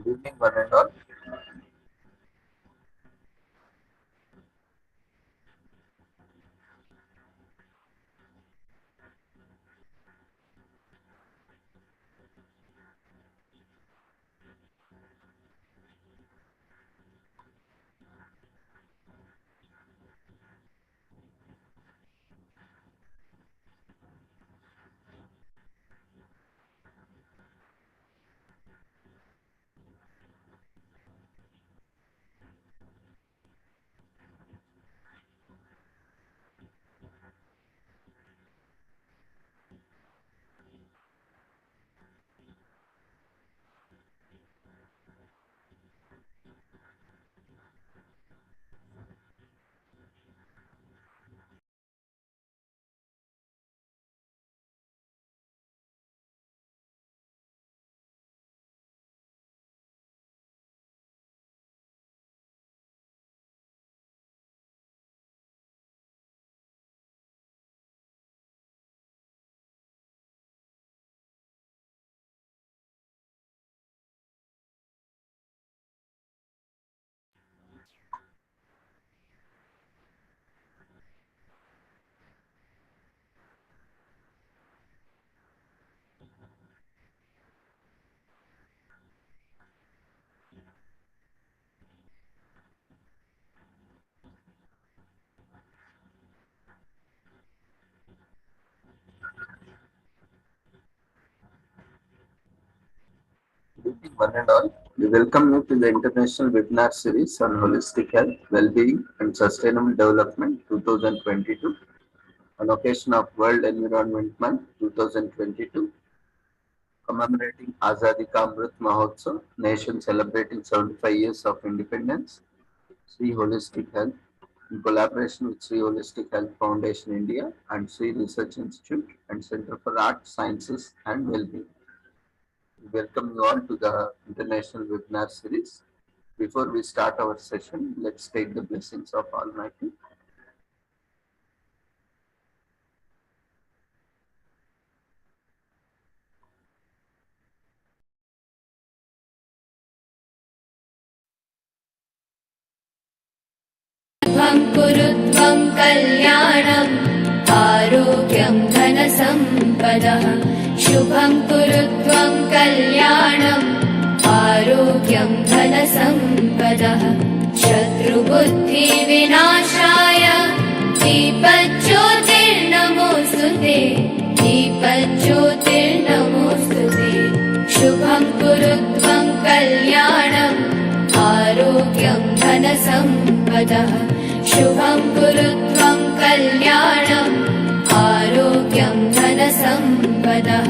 Evening, one and all. Good evening, one and all. We welcome you to the international webinar series on holistic health, well-being, and sustainable development 2022 on occasion of World Environment Month 2022, commemorating Azadi Ka Amrit Mahotsav, nation celebrating 75 years of independence. Sri Holistic Health, in collaboration with Sri Holistic Health Foundation India and Sri Research Institute and Center for Art, Sciences and Wellbeing. We welcome you all to the international webinar series. Before we start our session, let's take the blessings of Almighty. कुरुत्वं कल्याणम् आरोग्यं धनसम्पदः शुभं कुरुत्वं कल्याणम् आरोग्यं धनसम्पदः शत्रुबुद्धिविनाशाय दीपज्योतिर्नमोऽस्तुते दीपज्योतिर्नमोऽस्तुते शुभं कुरुत्वं कल्याणम् आरोग्यं धनसम्पदः शुभं कुरुत्वं कल्याणम् आरोग्यं धनसम्पदः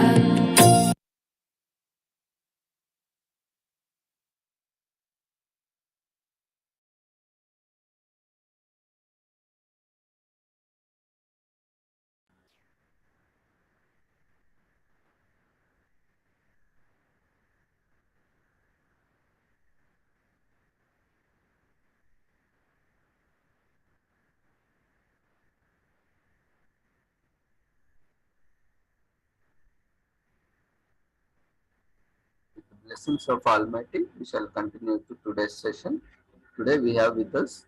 Blessings of Almighty, we shall continue to today's session. Today we have with us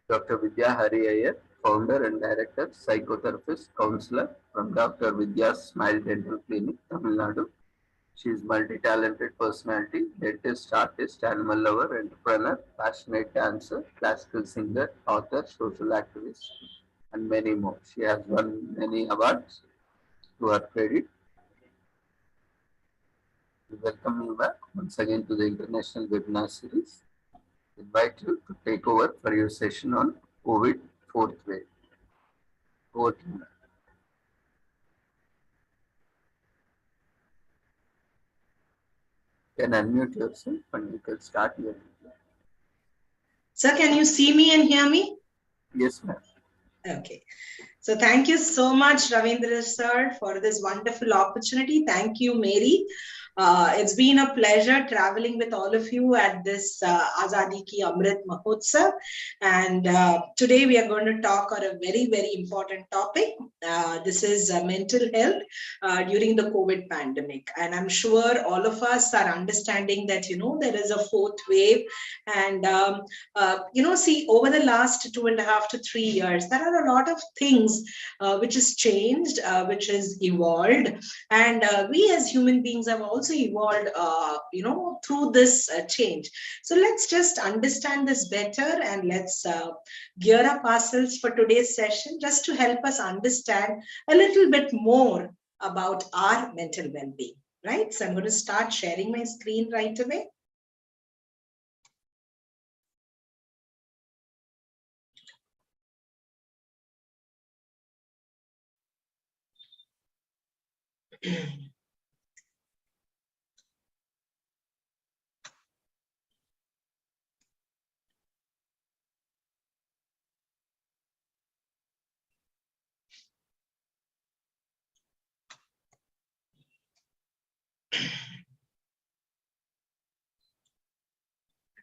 Dr. Vidya Hari Iyer, founder and director, psychotherapist, counselor from Dr. Vidya's Smile Dental Clinic, Tamil Nadu. She is multi-talented personality, dentist, artist, animal lover, entrepreneur, passionate dancer, classical singer, author, social activist, and many more. She has won many awards to her credit. We welcome you back once again to the international webinar series. I invite you to take over for your session on COVID fourth wave. Over to you. You can unmute yourself and you can start your video. Sir, can you see me and hear me? Yes, ma'am. Okay. So thank you so much, Ravindra sir, for this wonderful opportunity. Thank you, Mary, It's been a pleasure traveling with all of you at this Azadi Ki Amrit Mahotsav. And today we are going to talk on a very, very important topic. This is mental health during the COVID pandemic. And I'm sure all of us are understanding that, there is a fourth wave. And, see, over the last 2.5 to 3 years, there are a lot of things which has changed, which has evolved. And we as human beings have also evolved, through this change. So let's just understand this better, and let's gear up ourselves for today's session just to help us understand a little bit more about our mental well-being, right? So I'm going to start sharing my screen right away.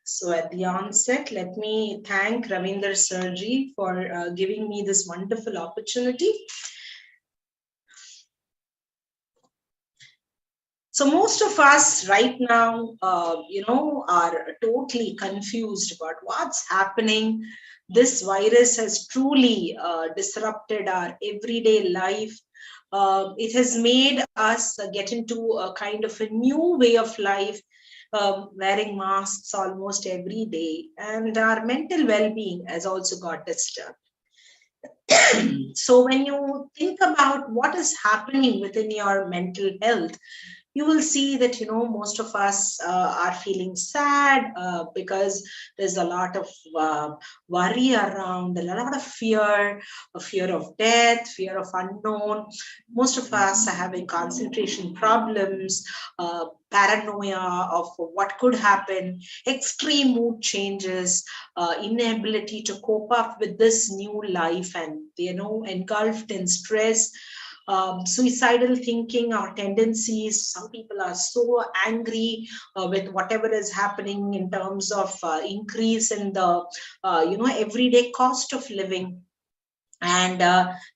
So at the onset, let me thank Ravinder Sirji for giving me this wonderful opportunity. So most of us right now, are totally confused about what's happening. This virus has truly disrupted our everyday life. It has made us get into a kind of a new way of life, wearing masks almost every day, and our mental well-being has also got disturbed. So when you think about what is happening within your mental health, you will see that most of us are feeling sad because there's a lot of worry around, a lot of fear, a fear of death, fear of unknown. Most of us are having concentration problems, paranoia of what could happen, extreme mood changes, inability to cope up with this new life, and engulfed in stress, suicidal thinking or tendencies. Some people are so angry with whatever is happening in terms of increase in the everyday cost of living. And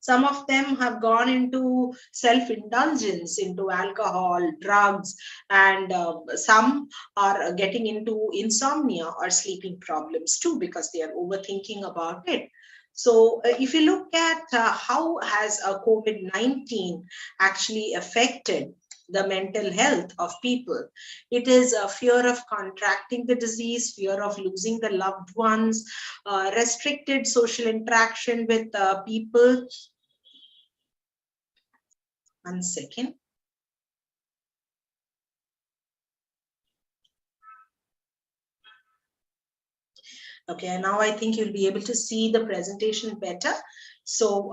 some of them have gone into self-indulgence, into alcohol, drugs, and some are getting into insomnia or sleeping problems too, because they are overthinking about it. So if you look at how has COVID-19 actually affected the mental health of people, it is a fear of contracting the disease, fear of losing the loved ones, restricted social interaction with people. One second. Okay, now I think you'll be able to see the presentation better. So,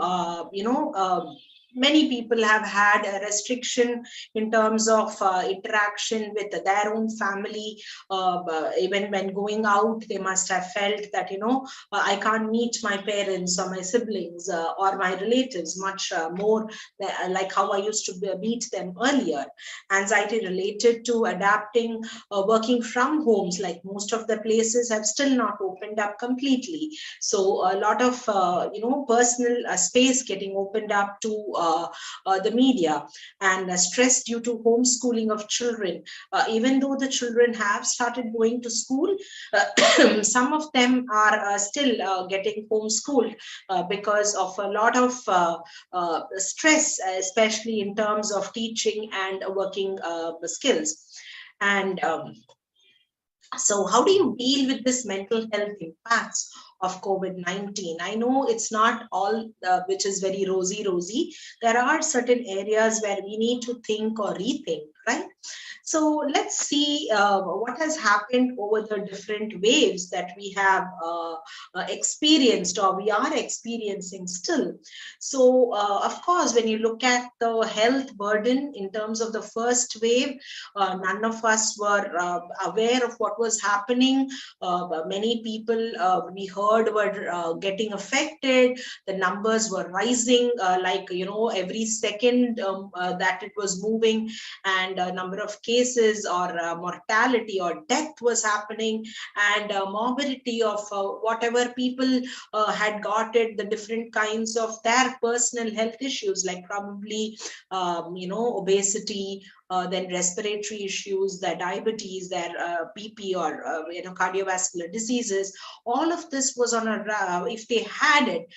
many people have had a restriction in terms of interaction with their own family. Even when going out, they must have felt that, I can't meet my parents or my siblings or my relatives much more like how I used to meet them earlier. Anxiety related to adapting, working from homes, like most of the places have still not opened up completely. So a lot of, personal space getting opened up to the media, and stress due to homeschooling of children. Even though the children have started going to school, some of them are still getting homeschooled because of a lot of stress, especially in terms of teaching and working skills. And so how do you deal with this mental health impacts of COVID-19? I know it's not all which is very rosy. There are certain areas where we need to think or rethink, right? So let's see what has happened over the different waves that we have experienced, or we are experiencing still. So of course, when you look at the health burden in terms of the first wave, none of us were aware of what was happening. Many people we heard were getting affected. The numbers were rising every second that it was moving. And and a number of cases or mortality or death was happening, and morbidity of whatever people had got it, the different kinds of their personal health issues, like probably obesity, then respiratory issues, their diabetes, their BP, or cardiovascular diseases. All of this was on a if they had it,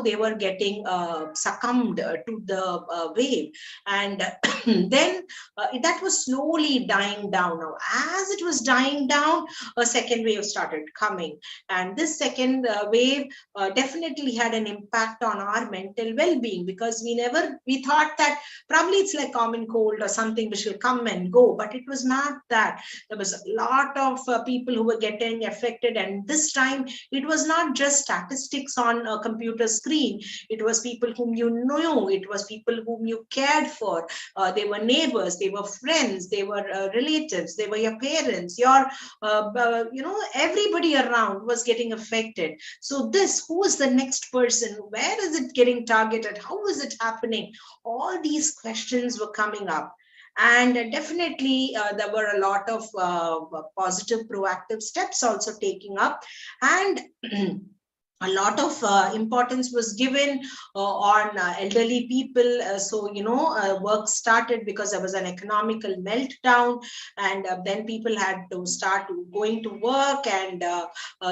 they were getting succumbed to the wave, and then that was slowly dying down. Now, as it was dying down, a second wave started coming, and this second wave definitely had an impact on our mental well-being, because we thought that probably it's like common cold or something which will come and go, but it was not that. There was a lot of people who were getting affected, and this time it was not just statistics on a computer screen. It was people whom you knew, it was people whom you cared for. They were neighbors, they were friends, they were relatives, they were your parents, your everybody around was getting affected. So this, who is the next person, where is it getting targeted, how is it happening? All these questions were coming up, and definitely there were a lot of positive proactive steps also taking up, and a lot of importance was given on elderly people. Work started because there was an economical meltdown, and then people had to start going to work and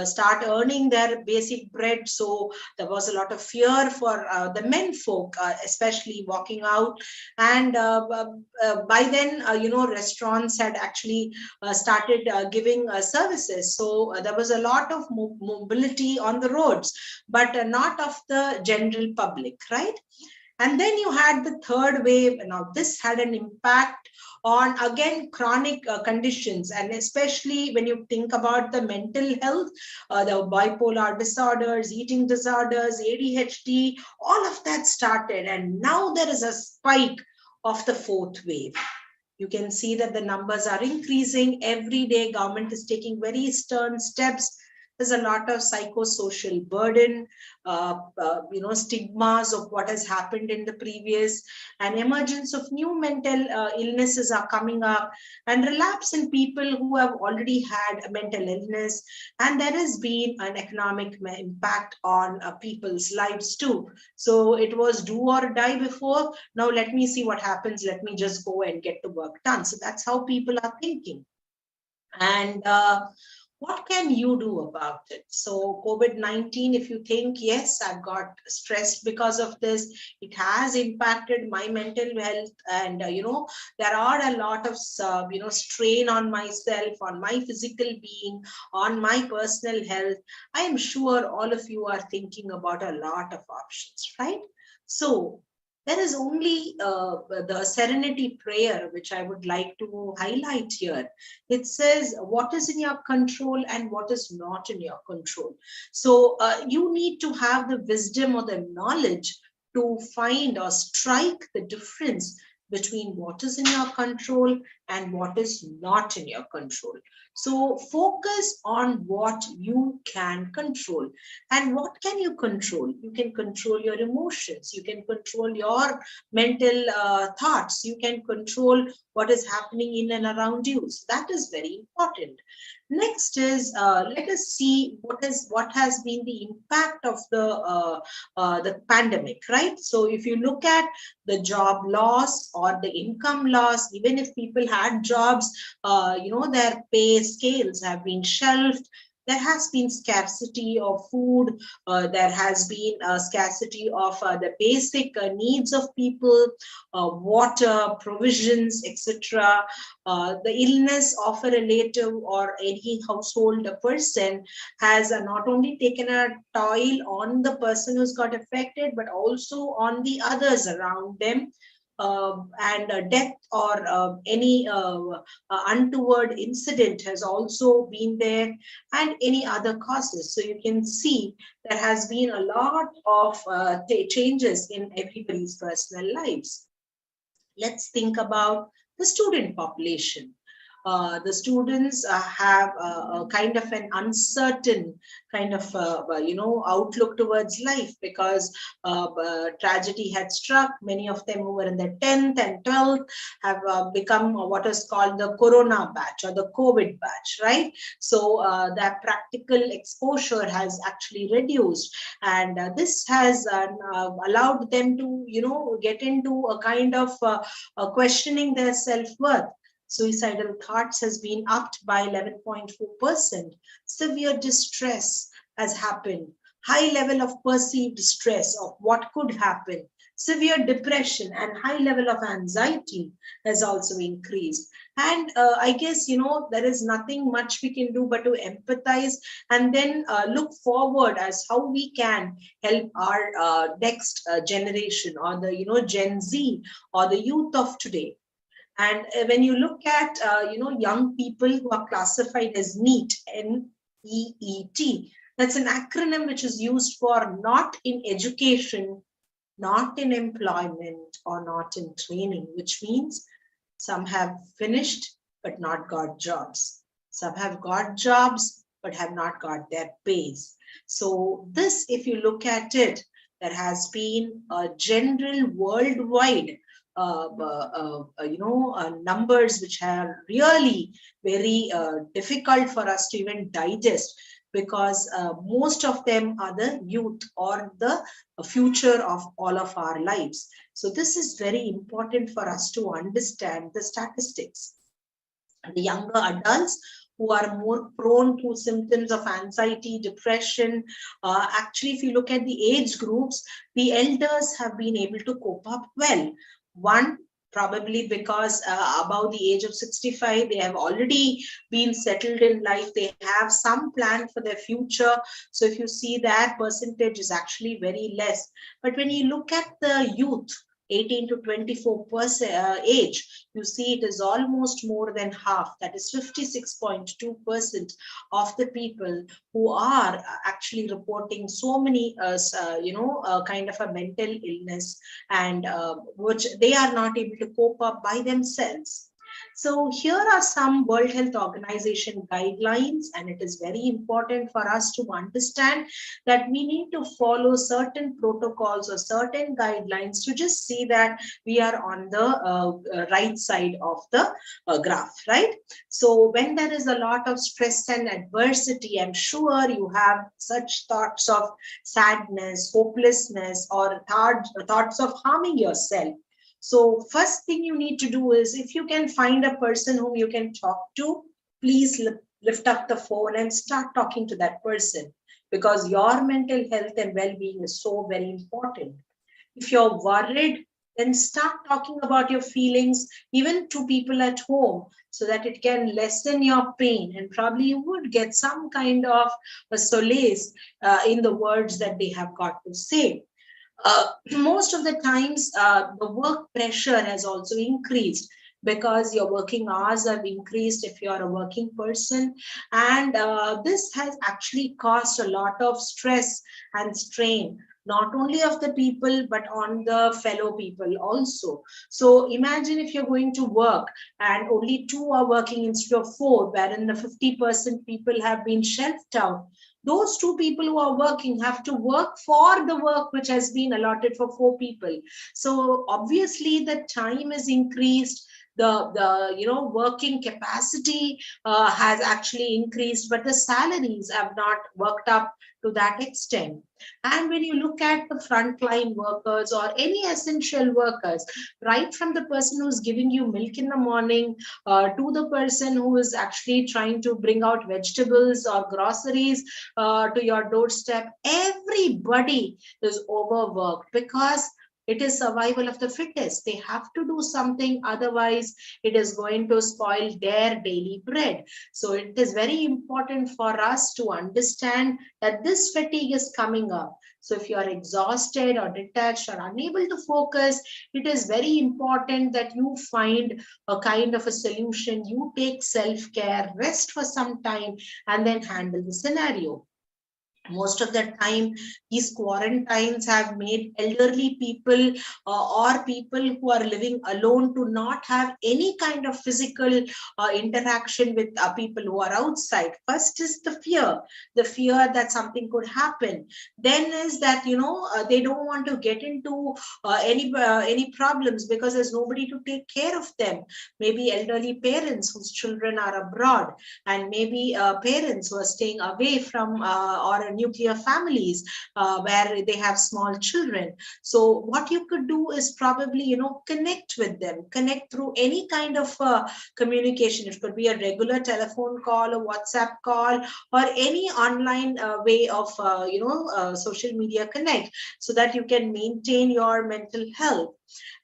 start earning their basic bread. So there was a lot of fear for the men folk, especially walking out. And by then, restaurants had actually started giving services. So there was a lot of mobility on the road, but not of the general public, right? And then you had the third wave. Now this had an impact on, again, chronic conditions, and especially when you think about the mental health, the bipolar disorders, eating disorders, ADHD, all of that started, and now there is a spike of the fourth wave. You can see that the numbers are increasing every day. Government is taking very stern steps. There's a lot of psychosocial burden, stigmas of what has happened in the previous, and emergence of new mental illnesses are coming up, and relapse in people who have already had a mental illness. And there has been an economic impact on people's lives too. So it was do or die before. Now let me see what happens. Let me just go and get the work done. So that's how people are thinking. And what can you do about it? So COVID-19, if you think, yes, I've got stressed because of this, it has impacted my mental health, and there are a lot of strain on myself, on my physical being, on my personal health. I am sure all of you are thinking about a lot of options, right? So there is only the serenity prayer, which I would like to highlight here. It says, what is in your control and what is not in your control. So you need to have the wisdom or the knowledge to find or strike the difference between what is in your control and what is not in your control. So focus on what you can control. And what can you control? You can control your emotions. You can control your mental thoughts. You can control what is happening in and around you. So that is very important. Next is, let us see what has been the impact of the pandemic, right? So if you look at the job loss or the income loss, even if people had jobs, their pay scales have been shelved. There has been scarcity of food. There has been a scarcity of the basic needs of people, water, provisions, etc. The illness of a relative or any household person has not only taken a toll on the person who's got affected, but also on the others around them. And death or any untoward incident has also been there, and any other causes. So you can see there has been a lot of changes in everybody's personal lives. Let's think about the student population. The students have a kind of an uncertain kind of outlook towards life, because tragedy had struck. Many of them who were in their 10th and 12th have become what is called the corona batch or the COVID batch, right? So that practical exposure has actually reduced, and this has allowed them to get into a kind of questioning their self-worth. Suicidal thoughts has been upped by 11.4%. Severe distress has happened. High level of perceived stress of what could happen. Severe depression and high level of anxiety has also increased. And I guess, there is nothing much we can do but to empathize, and then look forward as how we can help our next generation, or the, Gen Z, or the youth of today. And when you look at, young people who are classified as NEET, NEET, that's an acronym which is used for not in education, not in employment, or not in training, which means some have finished but not got jobs. Some have got jobs but have not got their pays. So this, if you look at it, there has been a general worldwide numbers which are really very difficult for us to even digest, because most of them are the youth or the future of all of our lives. So this is very important for us to understand the statistics. The younger adults who are more prone to symptoms of anxiety, depression. Actually, if you look at the age groups, the elders have been able to cope up well. One, probably because above the age of 65, they have already been settled in life. They have some plan for their future. So if you see, that percentage is actually very less. But when you look at the youth, 18 to 24% age, you see it is almost more than half. That is 56.2% of the people who are actually reporting so many, kind of a mental illness, and which they are not able to cope up by themselves. So here are some World Health Organization guidelines, and it is very important for us to understand that we need to follow certain protocols or certain guidelines to just see that we are on the right side of the graph, right? So when there is a lot of stress and adversity, I'm sure you have such thoughts of sadness, hopelessness, or thoughts of harming yourself. So first thing you need to do is, if you can find a person whom you can talk to, please lift up the phone and start talking to that person, because your mental health and well-being is so very important. If you're worried, then start talking about your feelings, even to people at home, so that it can lessen your pain, and probably you would get some kind of a solace in the words that they have got to say. Most of the times, the work pressure has also increased, because your working hours have increased if you are a working person, and this has actually caused a lot of stress and strain, not only of the people but on the fellow people also. So imagine if you're going to work and only 2 are working instead of 4, wherein the 50% people have been shelved out. Those 2 people who are working have to work for the work which has been allotted for 4 people. So obviously the time is increased, the working capacity has actually increased, but the salaries have not worked up to that extent. And when you look at the frontline workers or any essential workers, right from the person who's giving you milk in the morning to the person who is actually trying to bring out vegetables or groceries to your doorstep, everybody is overworked, because it is survival of the fittest. They have to do something, otherwise it is going to spoil their daily bread. So it is very important for us to understand that this fatigue is coming up. So if you are exhausted or detached or unable to focus, it is very important that you find a kind of a solution. You take self-care, rest for some time, and then handle the scenario. Most of the time, these quarantines have made elderly people or people who are living alone to not have any kind of physical interaction with people who are outside. First is the fear that something could happen. Then is that, they don't want to get into any problems because there's nobody to take care of them. Maybe elderly parents whose children are abroad, and maybe parents who are staying away from or nuclear families where they have small children. So what you could do is probably, connect with them, connect through any kind of communication. It could be a regular telephone call, a WhatsApp call, or any online way of social media connect, so that you can maintain your mental health.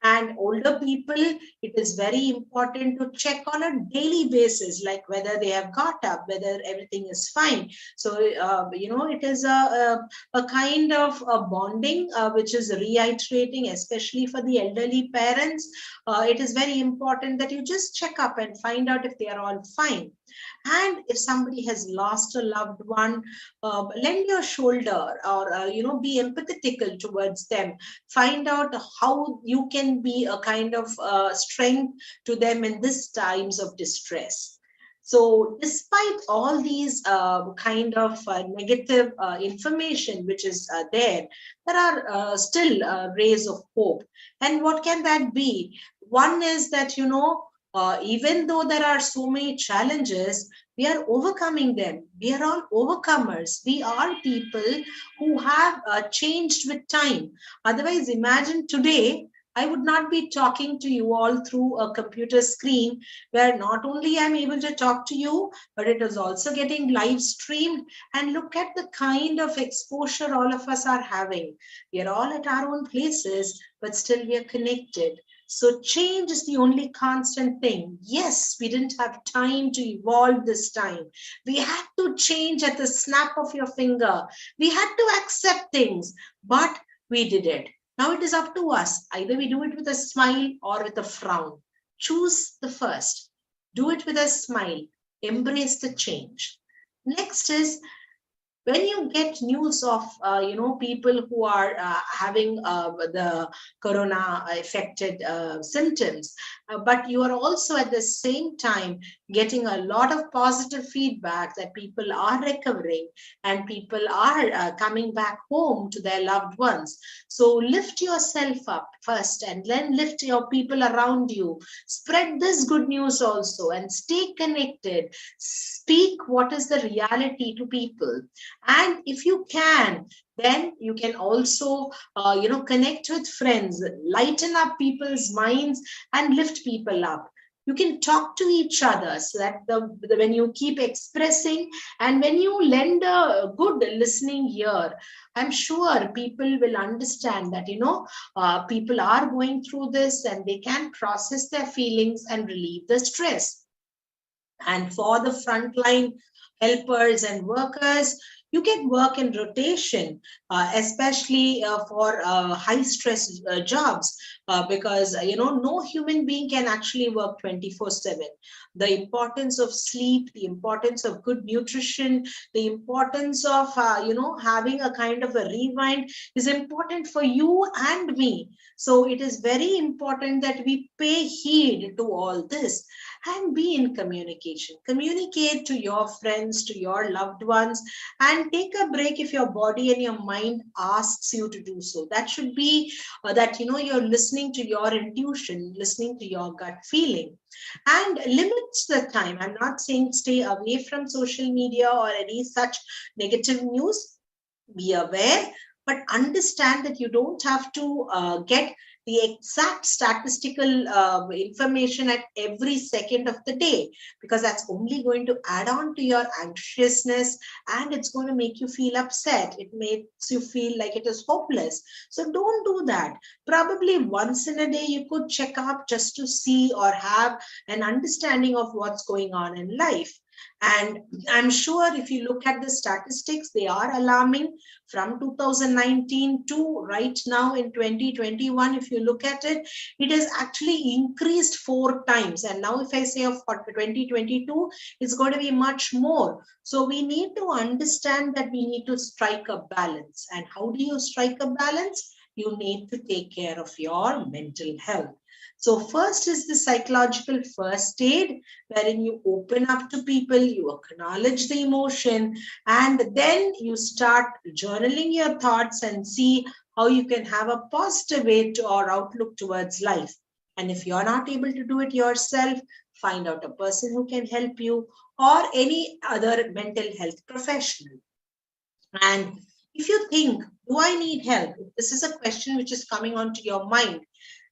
And older people, it is very important to check on a daily basis, like whether they have got up, whether everything is fine. So it is a kind of a bonding which is reiterating, especially for the elderly parents. It is very important that you just check up and find out if they are all fine. And if somebody has lost a loved one, lend your shoulder, or be empathetical towards them. Find out how you can be a kind of strength to them in these times of distress. So despite all these kind of negative information which is there are still rays of hope. And what can that be? One is that, even though there are so many challenges, we are overcoming them. We are all overcomers. We are people who have changed with time. Otherwise, imagine today, I would not be talking to you all through a computer screen, where not only I'm able to talk to you, but it is also getting live streamed. And look at the kind of exposure all of us are having. We are all at our own places, but still we are connected. So change is the only constant thing. Yes, we didn't have time to evolve this time. We had to change at the snap of your finger. We had to accept things, but we did it. Now it is up to us. Either we do it with a smile or with a frown. Choose the first. Do it with a smile. Embrace the change. Next is, when you get news of people who are having the corona affected symptoms, but you are also at the same time getting a lot of positive feedback that people are recovering and people are coming back home to their loved ones. So lift yourself up first, and then lift your people around you. Spread this good news also, and stay connected. Speak what is the reality to people. And if you can, then you can also connect with friends, lighten up people's minds, and lift people up. You can talk to each other, so that when you keep expressing and when you lend a good listening ear, I'm sure people will understand that people are going through this, and they can process their feelings and relieve the stress. And for the frontline helpers and workers, you can work in rotation, especially for high stress jobs, because no human being can actually work 24/7. The importance of sleep, the importance of good nutrition, the importance of having a kind of a rewind is important for you and me. So it is very important that we pay heed to all this and be in communication. Communicate to your friends, to your loved ones, and take a break if your body and your mind asks you to do so. That should be that you're listening to your intuition, listening to your gut feeling. And limits the time. I'm not saying stay away from social media or any such negative news. Be aware, but understand that you don't have to get the exact statistical information at every second of the day, because that's only going to add on to your anxiousness, and it's going to make you feel upset. It makes you feel like it is hopeless. So don't do that. Probably once in a day you could check up just to see or have an understanding of what's going on in life. And I'm sure if you look at the statistics, they are alarming from 2019 to right now in 2021. If you look at it, it has actually increased 4 times. And now if I say of 2022, it's going to be much more. So we need to understand that we need to strike a balance. And how do you strike a balance? You need to take care of your mental health. So first is the psychological first aid, wherein you open up to people, you acknowledge the emotion, and then you start journaling your thoughts and see how you can have a positive way to or outlook towards life. And if you're not able to do it yourself, find out a person who can help you or any other mental health professional. And if you think, do I need help? This is a question which is coming onto your mind.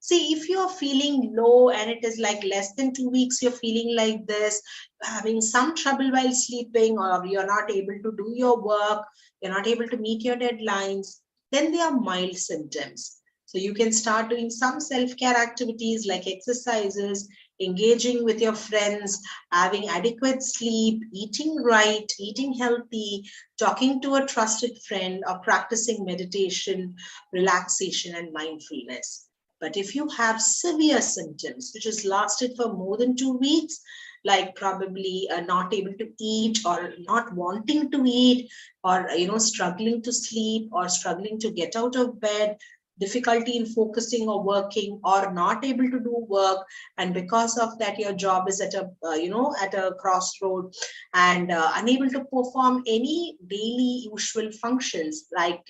See, if you're feeling low and it is like less than 2 weeks, you're feeling like this, having some trouble while sleeping, or you're not able to do your work, you're not able to meet your deadlines, then they are mild symptoms. So you can start doing some self-care activities like exercises, engaging with your friends, having adequate sleep, eating right, eating healthy, talking to a trusted friend, or practicing meditation, relaxation, and mindfulness. But if you have severe symptoms, which has lasted for more than 2 weeks, like probably not able to eat or not wanting to eat, or struggling to sleep or struggling to get out of bed, difficulty in focusing or working, or not able to do work, and because of that your job is at a crossroad, and unable to perform any daily usual functions, like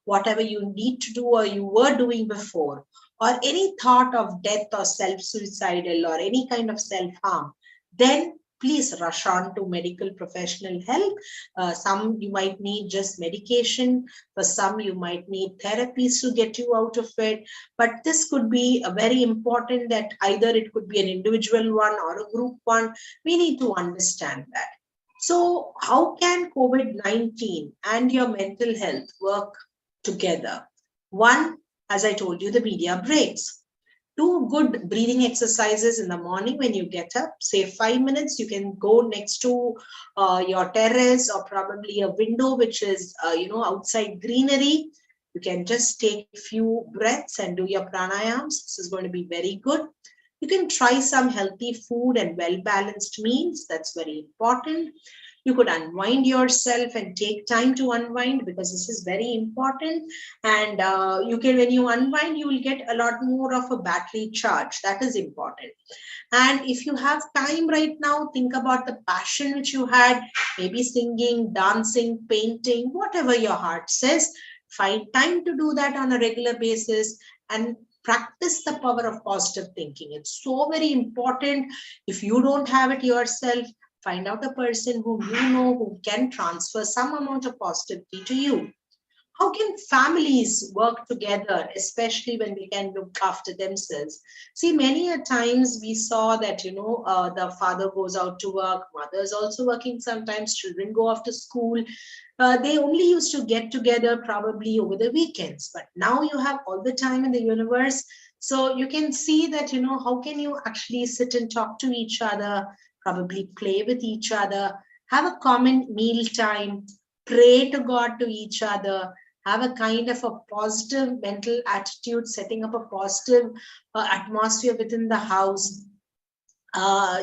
whatever you need to do or you were doing before, or any thought of death or self-suicidal or any kind of self-harm, then please rush on to medical professional help. Some you might need just medication. For some, you might need therapies to get you out of it. But this could be a very important that either it could be an individual one or a group one. We need to understand that. So how can COVID-19 and your mental health work together? One, as I told you, the media breaks. Do good breathing exercises in the morning when you get up. Say 5 minutes. You can go next to your terrace or probably a window which is outside greenery. You can just take a few breaths and do your pranayams. This is going to be very good. You can try some healthy food and well-balanced meals. That's very important. You could unwind yourself and take time to unwind, because this is very important. And when you unwind, you will get a lot more of a battery charge. That is important. And if you have time right now, think about the passion which you had, maybe singing, dancing, painting, whatever your heart says. Find time to do that on a regular basis and practice the power of positive thinking. It's so very important. If you don't have it yourself, find out a person whom you know who can transfer some amount of positivity to you. How can families work together, especially when they can look after themselves? See, many a times we saw that, the father goes out to work, mother is also working sometimes, children go off to school. They only used to get together probably over the weekends, but now you have all the time in the universe. So you can see that, how can you actually sit and talk to each other, probably play with each other, have a common meal time, pray to God to each other, have a kind of a positive mental attitude, setting up a positive atmosphere within the house.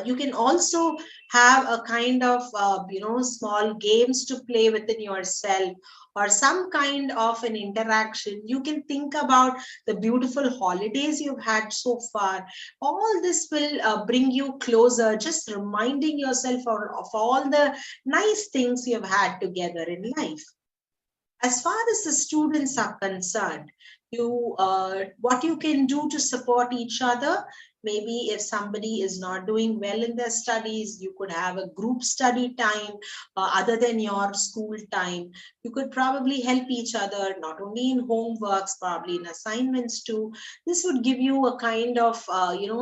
You can also have a kind of small games to play within yourself, or some kind of an interaction. You can think about the beautiful holidays you've had so far. All this will bring you closer, just reminding yourself of all the nice things you've had together in life. As far as the students are concerned, what you can do to support each other, maybe if somebody is not doing well in their studies, you could have a group study time other than your school time. You could probably help each other, not only in homeworks, probably in assignments too. This would give you a kind of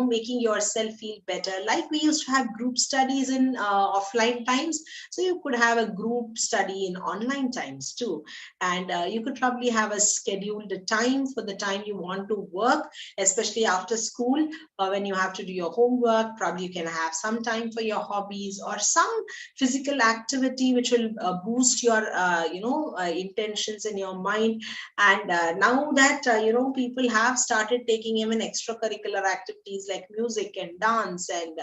making yourself feel better, like we used to have group studies in offline times. So you could have a group study in online times too. And you could probably have a scheduled time for the time you want to work, especially after school, when you have to do your homework, probably you can have some time for your hobbies or some physical activity which will boost your intentions in your mind. And now that people have started taking even extracurricular activities like music and dance and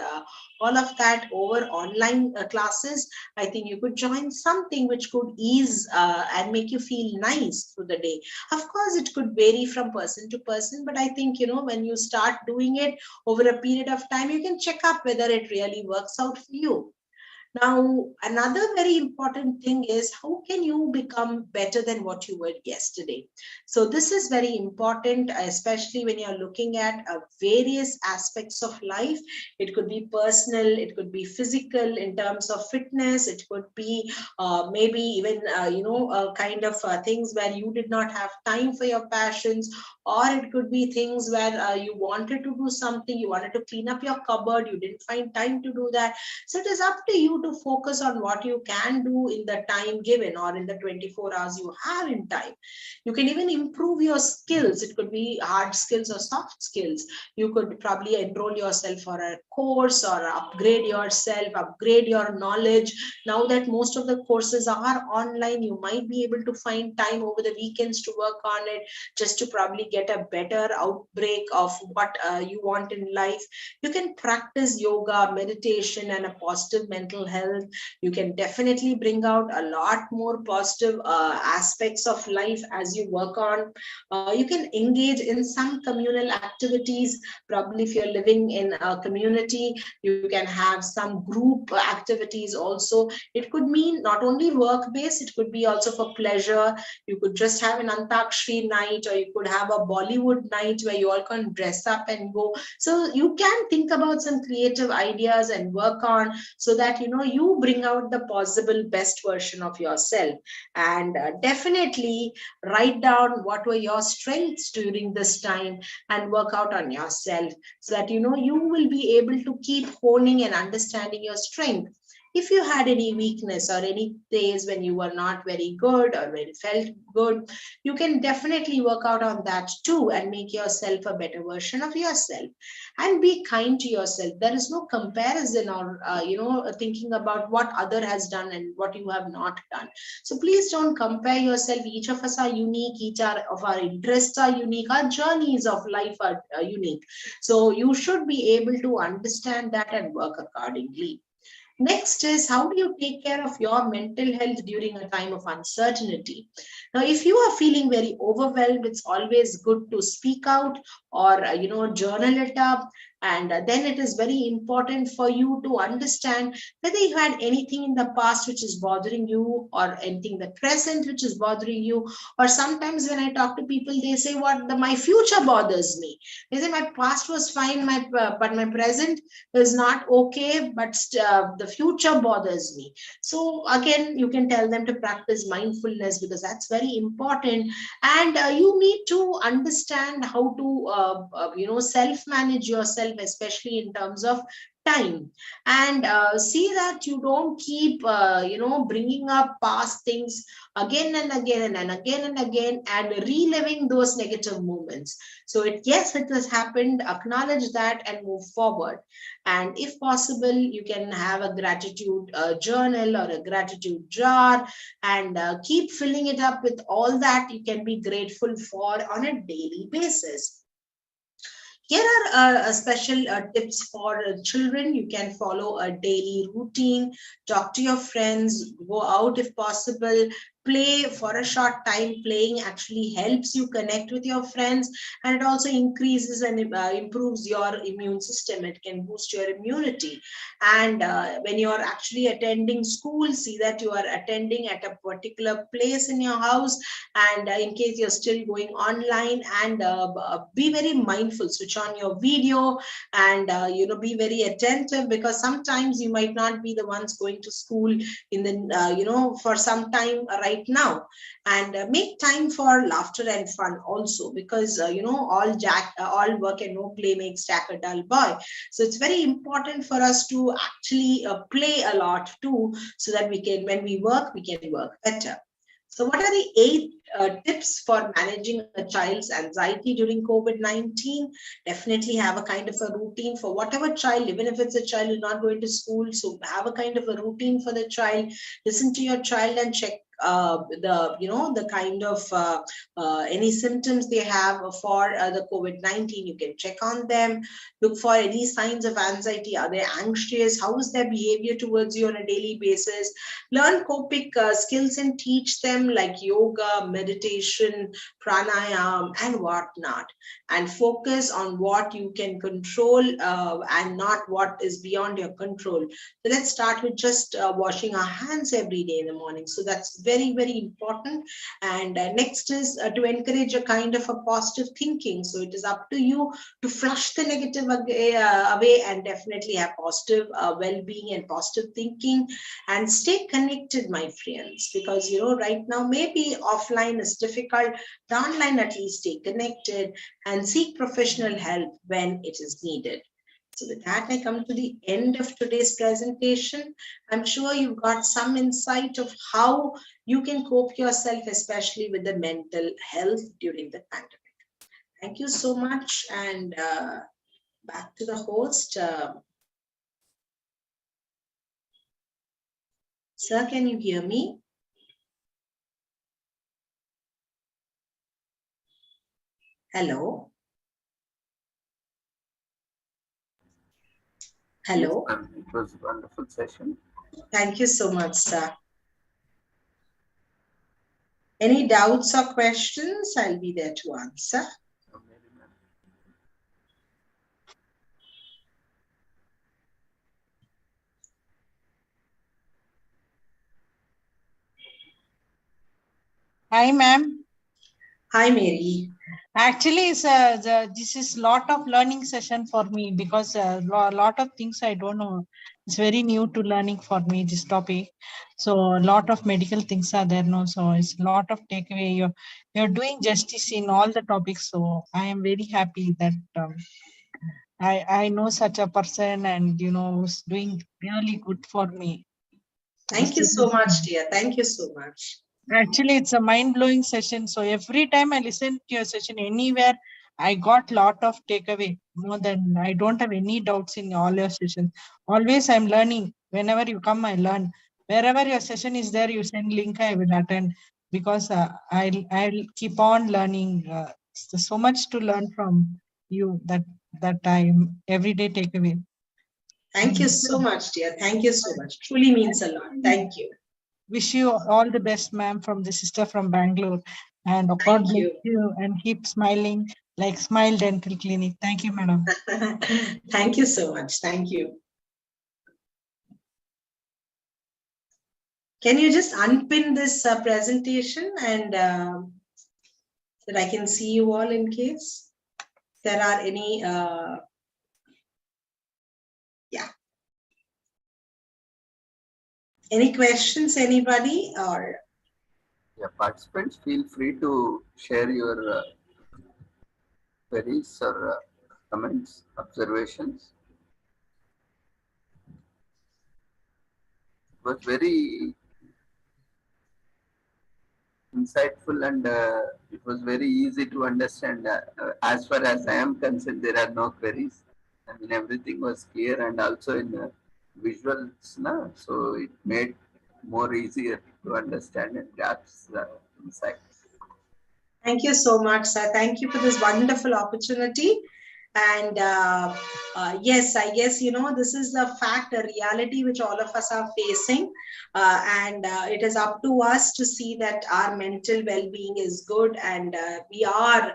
all of that over online classes, I think you could join something which could ease and make you feel nice through the day. Of course, it could vary from person to person, but I think, when you start doing it over a period of time, you can check up whether it really works out for you. Now, another very important thing is how can you become better than what you were yesterday? So this is very important, especially when you're looking at various aspects of life. It could be personal, it could be physical in terms of fitness, it could be maybe even, kind of things where you did not have time for your passions, or it could be things where you wanted to do something, you wanted to clean up your cupboard, you didn't find time to do that. So it is up to you to focus on what you can do in the time given or in the 24 hours you have in time. You can even improve your skills. It could be hard skills or soft skills. You could probably enroll yourself for a course or upgrade yourself, upgrade your knowledge. Now that most of the courses are online, you might be able to find time over the weekends to work on it, just to probably get a better outbreak of what you want in life. You can practice yoga, meditation, and a positive mental health. You can definitely bring out a lot more positive aspects of life as you work on. You can engage in some communal activities. Probably if you're living in a community, you can have some group activities also. It could mean not only work-based, it could be also for pleasure. You could just have an Antakshri night, or you could have a Bollywood night where you all can dress up and go. So you can think about some creative ideas and work on, so that you bring out the possible best version of yourself. And definitely write down what were your strengths during this time and work out on yourself, so that you will be able to keep honing and understanding your strength. If you had any weakness or any days when you were not very good or when it felt good, you can definitely work out on that too and make yourself a better version of yourself. And be kind to yourself. There is no comparison or thinking about what other has done and what you have not done. So please don't compare yourself. Each of us are unique, of our interests are unique, our journeys of life are unique. So you should be able to understand that and work accordingly. Next is, how do you take care of your mental health during a time of uncertainty? Now, if you are feeling very overwhelmed, it's always good to speak out or, journal it up. And then it is very important for you to understand whether you had anything in the past which is bothering you, or anything in the present which is bothering you. Or sometimes when I talk to people, they say, my future bothers me. They say my past was fine, but my present is not okay, but the future bothers me. So again, you can tell them to practice mindfulness, because that's very important. And you need to understand how to self-manage yourself, especially in terms of time. And see that you don't keep bringing up past things again and again and again and again, and reliving those negative moments. So yes, it has happened, acknowledge that and move forward. And if possible, you can have a gratitude journal or a gratitude jar, and keep filling it up with all that you can be grateful for on a daily basis. Here are special tips for children. You can follow a daily routine, talk to your friends, go out if possible, play for a short time. Playing actually helps you connect with your friends, and it also increases and improves your immune system. It can boost your immunity. And when you're actually attending school, see that you are attending at a particular place in your house. And in case you're still going online, and be very mindful, switch on your video, and be very attentive, because sometimes you might not be the ones going to school in the for some time right now. And make time for laughter and fun also, because all work and no play makes Jack a dull boy. So it's very important for us to actually play a lot too, so that when we work, we can work better. So what are the 8 tips for managing a child's anxiety during COVID-19? Definitely have a kind of a routine for whatever child, even if it's a child who's not going to school. So have a kind of a routine for the child. Listen to your child and check the kind of any symptoms they have for the COVID-19. You can check on them, look for any signs of anxiety. Are they anxious? How is their behavior towards you on a daily basis? Learn copic skills and teach them like yoga, meditation, pranayam, and whatnot. And focus on what you can control and not what is beyond your control. So let's start with just washing our hands every day in the morning. So that's very, very important. And next is to encourage a kind of a positive thinking. So it is up to you to flush the negative away and definitely have positive well-being and positive thinking, and stay connected, my friends, because right now maybe offline is difficult, but online at least stay connected and seek professional help when it is needed. So with that, I come to the end of today's presentation. I'm sure you've got some insight of how you can cope yourself, especially with the mental health during the pandemic. Thank you so much, and back to the host. Sir, can you hear me? Hello? Hello? Yes, it was a wonderful session. Thank you so much, sir. Any doubts or questions? I'll be there to answer. Hi, ma'am. Hi, Mary. Actually, this is lot of learning session for me because a lot of things I don't know. It's very new to learning for me, this topic. So a lot of medical things are there now. So it's a lot of takeaway. You're doing justice in all the topics. So I am very happy that I know such a person and who's doing really good for me. Thank you so much, dear. Thank you so much. Actually, it's a mind-blowing session. So every time I listen to your session anywhere, I got lot of takeaway. More than I don't have any doubts in all your sessions. Always I'm learning. Whenever you come, I learn. Wherever your session is there, you send link, I will attend because I'll keep on learning. So much to learn from you that I'm everyday takeaway. Thank you so much, dear. Thank you so much. Truly means a lot. Thank you. Wish you all the best, ma'am, from the sister from Bangalore. And God bless you and keep smiling like Smile Dental Clinic. Thank you, madam. Thank you so much. Thank you. Can you just unpin this presentation and that I can see you all in case there are any, Any questions, anybody? Or yeah, participants, feel free to share your queries or comments, observations. It was very insightful and it was very easy to understand. As far as I am concerned, there are no queries. I mean, everything was clear and also in visuals, so it made more easier to understand and grasp the insights. thank you so much, sir. Thank you for this wonderful opportunity. And yes, I guess, this is a fact, a reality which all of us are facing. And it is up to us to see that our mental well-being is good and we are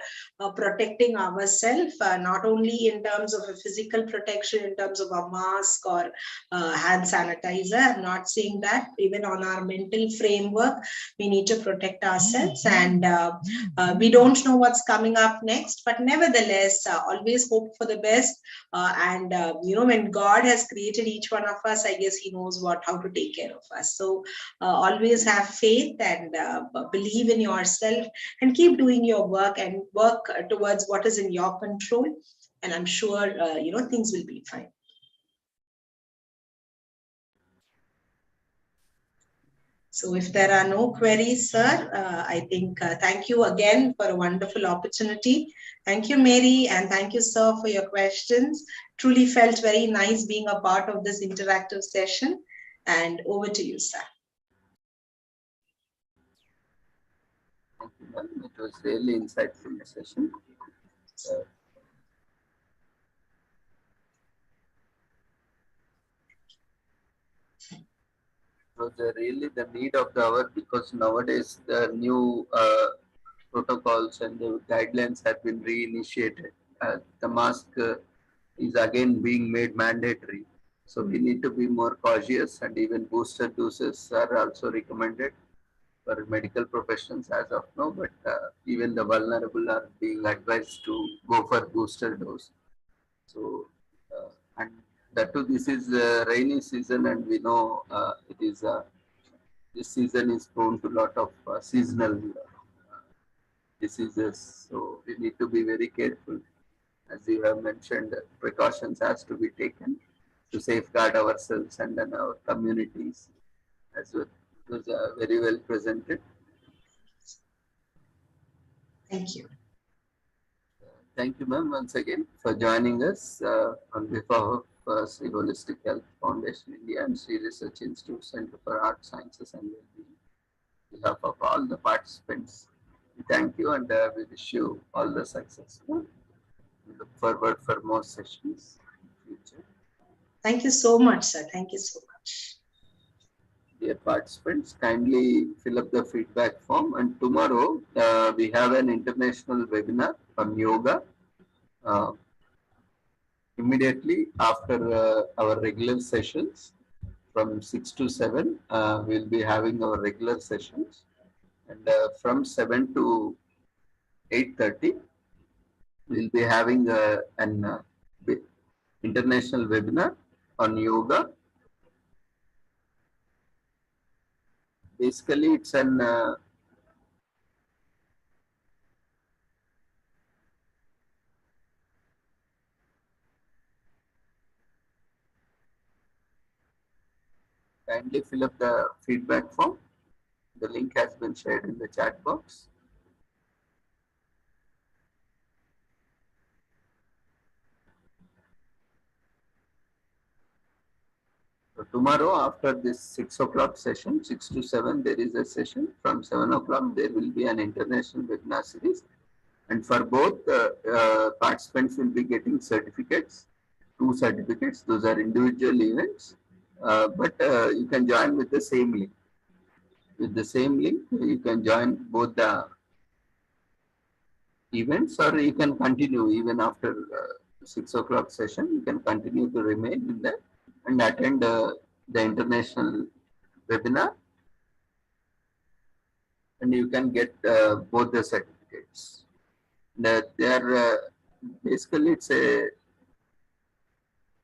protecting ourselves, not only in terms of a physical protection, in terms of a mask or hand sanitizer. I'm not saying that. Even on our mental framework, we need to protect ourselves. And we don't know what's coming up next, but nevertheless, always hope for the best. And when God has created each one of us, I guess He knows how to take care of us. So always have faith and believe in yourself and keep doing your work and work towards what is in your control. And I'm sure things will be fine. So if there are no queries, sir, I think thank you again for a wonderful opportunity. Thank you, Mary, and thank you, sir, for your questions. Truly felt very nice being a part of this interactive session. And over to you, sir. Thank you, ma'am. It was really insightful session. It was really the need of the hour, because nowadays the new protocols and the guidelines have been reinitiated. The mask is again being made mandatory. So we need to be more cautious, and even booster doses are also recommended for medical professions as of now. But even the vulnerable are being advised to go for booster dose. So, and that too, this is rainy season, and we know it is this season is prone to a lot of seasonal diseases. So we need to be very careful. As you have mentioned, precautions has to be taken to safeguard ourselves and then our communities as well. It was very well presented. Thank you. Thank you, ma'am, once again for joining us on behalf of Sri Holistic Health Foundation India and Sri Research Institute Center for Art Sciences and Wellbeing. On behalf of all the participants, we thank you, and we wish you all the success. We look forward for more sessions in future. Thank you so much, sir. Thank you so much. Dear participants, kindly fill up the feedback form, and tomorrow we have an international webinar on yoga. Immediately after our regular sessions from 6 to 7, we'll be having our regular sessions, and from 7 to 8:30, we'll be having an international webinar on yoga. Basically, it's an kindly fill up the feedback form. The link has been shared in the chat box. So tomorrow, after this 6 o'clock session, 6 to 7, there is a session. From 7 o'clock, there will be an international webinar series. And for both, participants will be getting certificates, 2 certificates. Those are individual events, but you can join with the same link. With the same link, you can join both the events, or you can continue even after 6 o'clock session. You can continue to remain in there and attend the international webinar, and you can get both the certificates. They are basically, it's a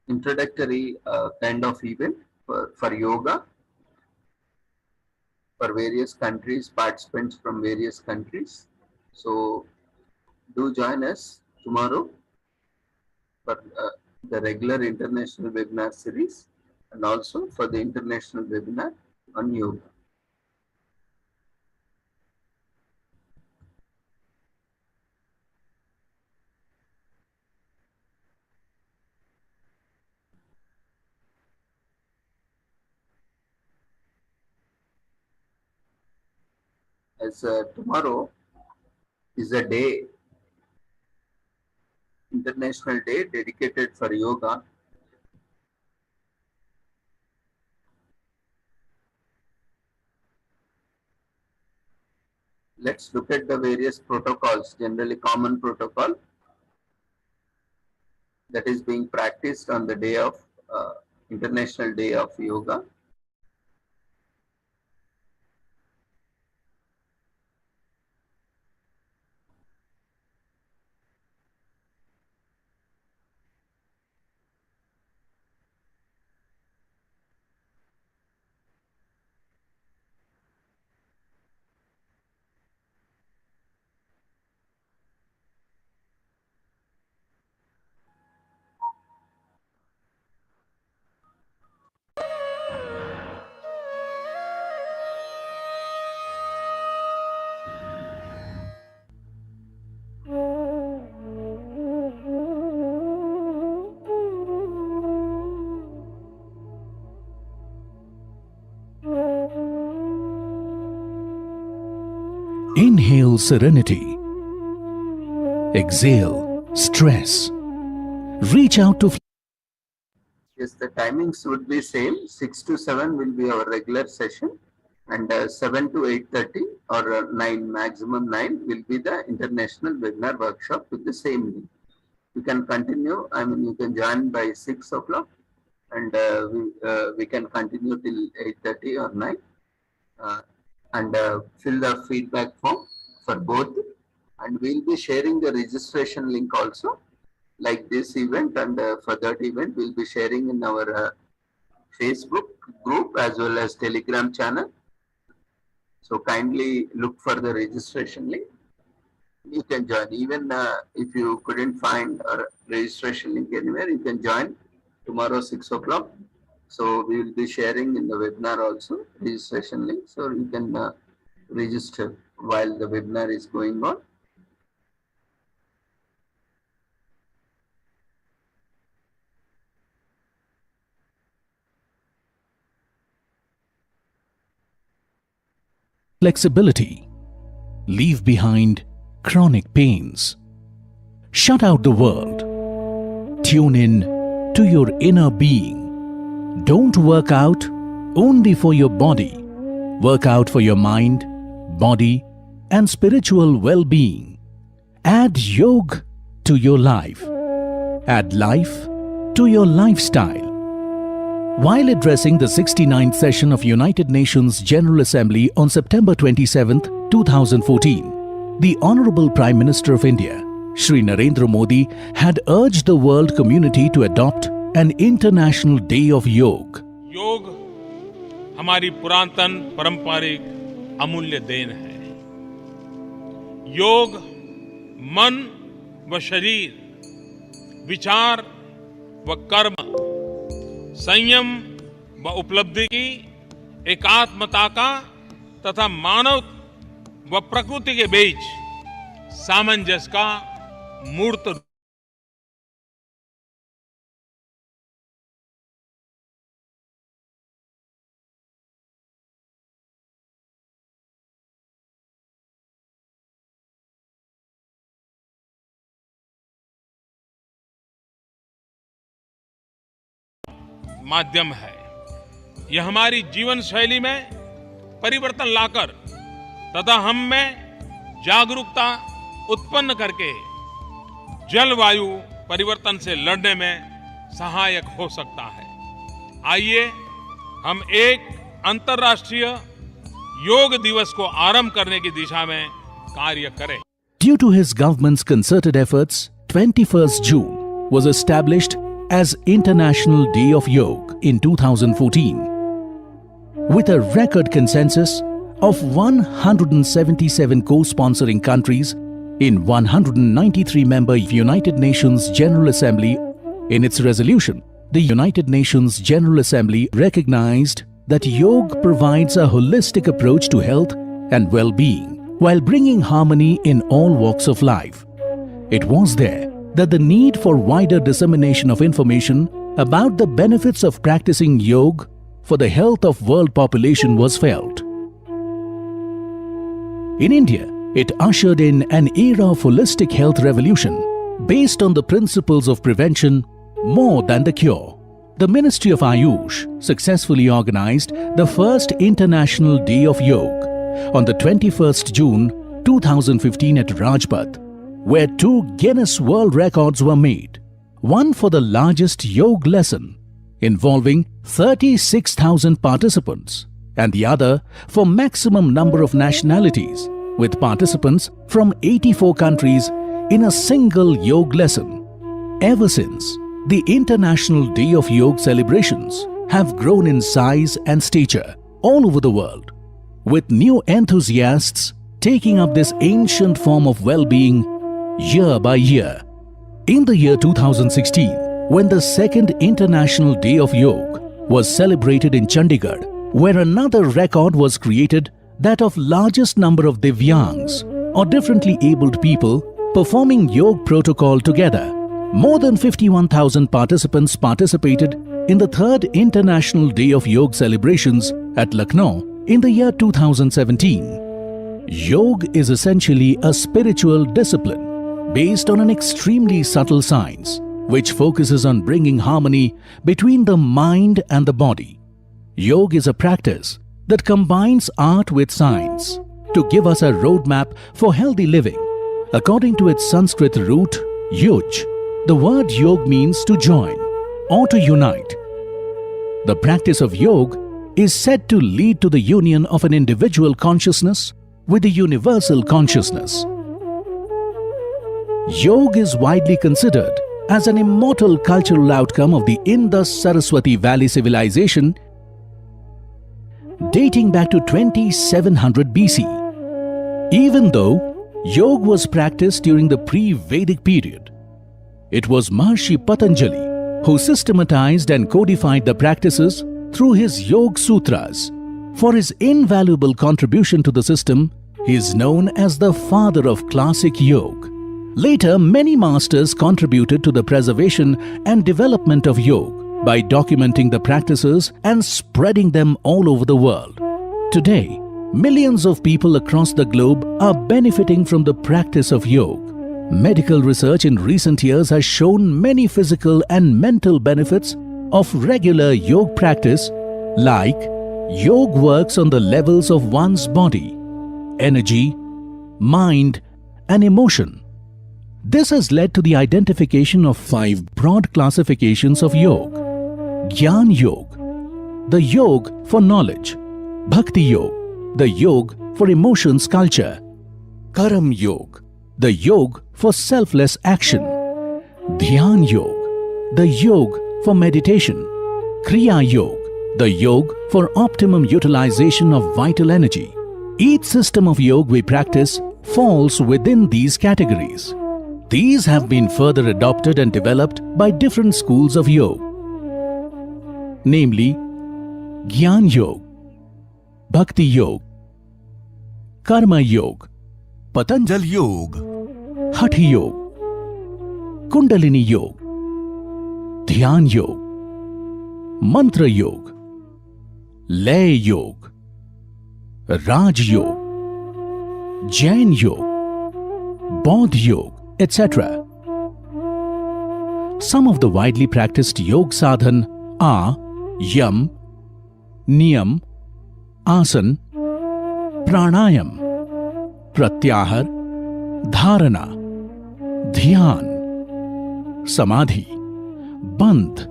introductory kind of event for yoga for various countries, participants from various countries. So do join us tomorrow for the regular international webinar series, and also for the international webinar on yoga. As tomorrow is a day, international day dedicated for yoga. Let's look at the various protocols, generally common protocol that is being practiced on the day of International Day of Yoga. Inhale serenity. Exhale stress. Reach out to Yes, the timings would be same. 6 to 7 will be our regular session, and 7 to 8:30 or 9, maximum 9 will be the international webinar workshop with the same link. You can continue. I mean, you can join by 6 o'clock, and we can continue till 8:30 or 9, and fill the feedback form for both. And we'll be sharing the registration link also, like this event, and for that event we'll be sharing in our Facebook group as well as Telegram channel. So kindly look for the registration link. You can join. Even if you couldn't find a registration link anywhere, you can join tomorrow 6 o'clock. So we will be sharing in the webinar also registration link, so you can register while the webinar is going on. flexibility. Leave behind chronic pains. Shut out the world. Tune in to your inner being. Don't work out only for your body. Work out for your mind, body, and spiritual well-being. Add yoga to your life. Add life to your lifestyle. While addressing the 69th session of United Nations General Assembly on September 27, 2014, the Honorable Prime Minister of India, Shri Narendra Modi, had urged the world community to adopt an International Day of Yoga. योग हमारी पुरातन पारंपरिक अमूल्य then है। योग मन व शरीर, विचार व कर्म, संयम व उपलब्धि की एकात्मता का तथा मानव व प्रकृति के बीच सामंजस्य का मूर्त रूप माध्यम है। यह हमारी जीवन शैली में परिवर्तन लाकर तथा हम में जागरूकता उत्पन्न करके जलवायु परिवर्तन से लड़ने में सहायक हो सकता है। आइए हम एक अंतर्राष्ट्रीय योग दिवस को आरंभ करने की दिशा में कार्य करें। Due to his government's concerted efforts, 21st June was established as International Day of Yoga in 2014. With a record consensus of 177 co-sponsoring countries in 193-member United Nations General Assembly, in its resolution, the United Nations General Assembly recognized that yoga provides a holistic approach to health and well-being while bringing harmony in all walks of life. It was there that the need for wider dissemination of information about the benefits of practicing yoga for the health of world population was felt. In India, it ushered in an era of holistic health revolution based on the principles of prevention more than the cure. The Ministry of Ayush successfully organized the first International Day of Yoga on the 21st June 2015 at Rajpath, where 2 Guinness World Records were made. One for the largest yoga lesson involving 36,000 participants and the other for maximum number of nationalities with participants from 84 countries in a single yoga lesson. Ever since, the International Day of Yoga celebrations have grown in size and stature all over the world, with new enthusiasts taking up this ancient form of well-being year by year. In the year 2016, when the second International Day of Yoga was celebrated in Chandigarh, where another record was created, that of largest number of Divyangs or differently abled people performing yoga protocol together. More than 51,000 participants participated in the third International Day of Yoga celebrations at Lucknow in the year 2017. Yoga is essentially a spiritual discipline based on an extremely subtle science which focuses on bringing harmony between the mind and the body. Yoga is a practice that combines art with science to give us a roadmap for healthy living. According to its Sanskrit root, yuj, the word yoga means to join or to unite. The practice of yoga is said to lead to the union of an individual consciousness with the universal consciousness. Yoga is widely considered as an immortal cultural outcome of the Indus-Saraswati Valley civilization dating back to 2700 BC. Even though yoga was practiced during the pre-Vedic period, it was Maharishi Patanjali who systematized and codified the practices through his Yoga Sutras. For his invaluable contribution to the system, he is known as the father of classic yoga. Later, many masters contributed to the preservation and development of yoga by documenting the practices and spreading them all over the world. Today, millions of people across the globe are benefiting from the practice of yoga. Medical research in recent years has shown many physical and mental benefits of regular yoga practice, like yoga works on the levels of one's body, energy, mind, and emotion. This has led to the identification of 5 broad classifications of yoga. Gyan Yoga, the yoga for knowledge; Bhakti Yoga, the yoga for emotions culture; Karam Yoga, the yoga for selfless action; Dhyan Yoga, the yoga for meditation; Kriya Yoga, the yoga for optimum utilization of vital energy. Each system of yoga we practice falls within these categories. These have been further adopted and developed by different schools of yoga, namely Gyan Yoga, Bhakti Yoga, Karma Yoga, Patanjali Yoga, Hatha Yoga, Kundalini Yoga, Dhyan Yoga, Mantra Yoga, Lay Yoga, Raj Yoga, Jain Yoga, Bodh Yoga, etc. Some of the widely practiced yoga sadhan are Yam, Niyam, Asan, Pranayam, Pratyahar, Dharana, Dhyan, Samadhi, Bandh,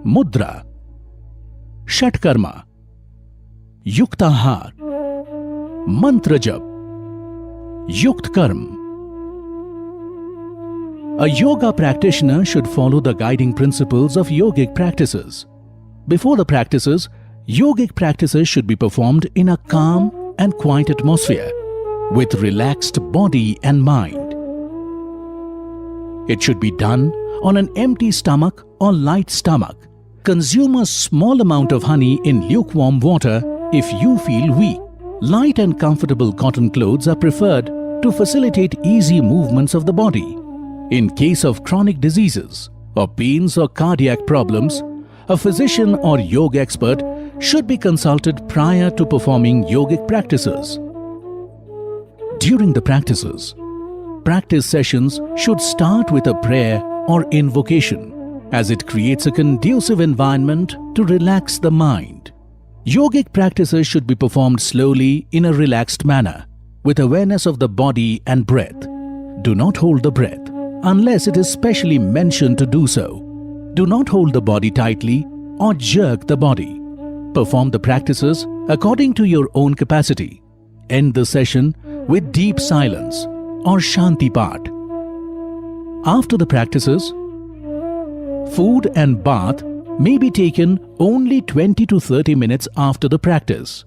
Mudra, Shatkarma, Yuktahar, Mantra Jap, Yukt Karm. A yoga practitioner should follow the guiding principles of yogic practices. Before the practices, yogic practices should be performed in a calm and quiet atmosphere with relaxed body and mind. It should be done on an empty stomach or light stomach. Consume a small amount of honey in lukewarm water if you feel weak. Light and comfortable cotton clothes are preferred to facilitate easy movements of the body. In case of chronic diseases or pains or cardiac problems, a physician or yoga expert should be consulted prior to performing yogic practices. During the practices, practice sessions should start with a prayer or invocation, as it creates a conducive environment to relax the mind. Yogic practices should be performed slowly in a relaxed manner, with awareness of the body and breath. Do not hold the breath unless it is specially mentioned to do so. Do not hold the body tightly or jerk the body. Perform the practices according to your own capacity. End the session with deep silence or Shanti Path. After the practices, food and bath may be taken only 20 to 30 minutes after the practice.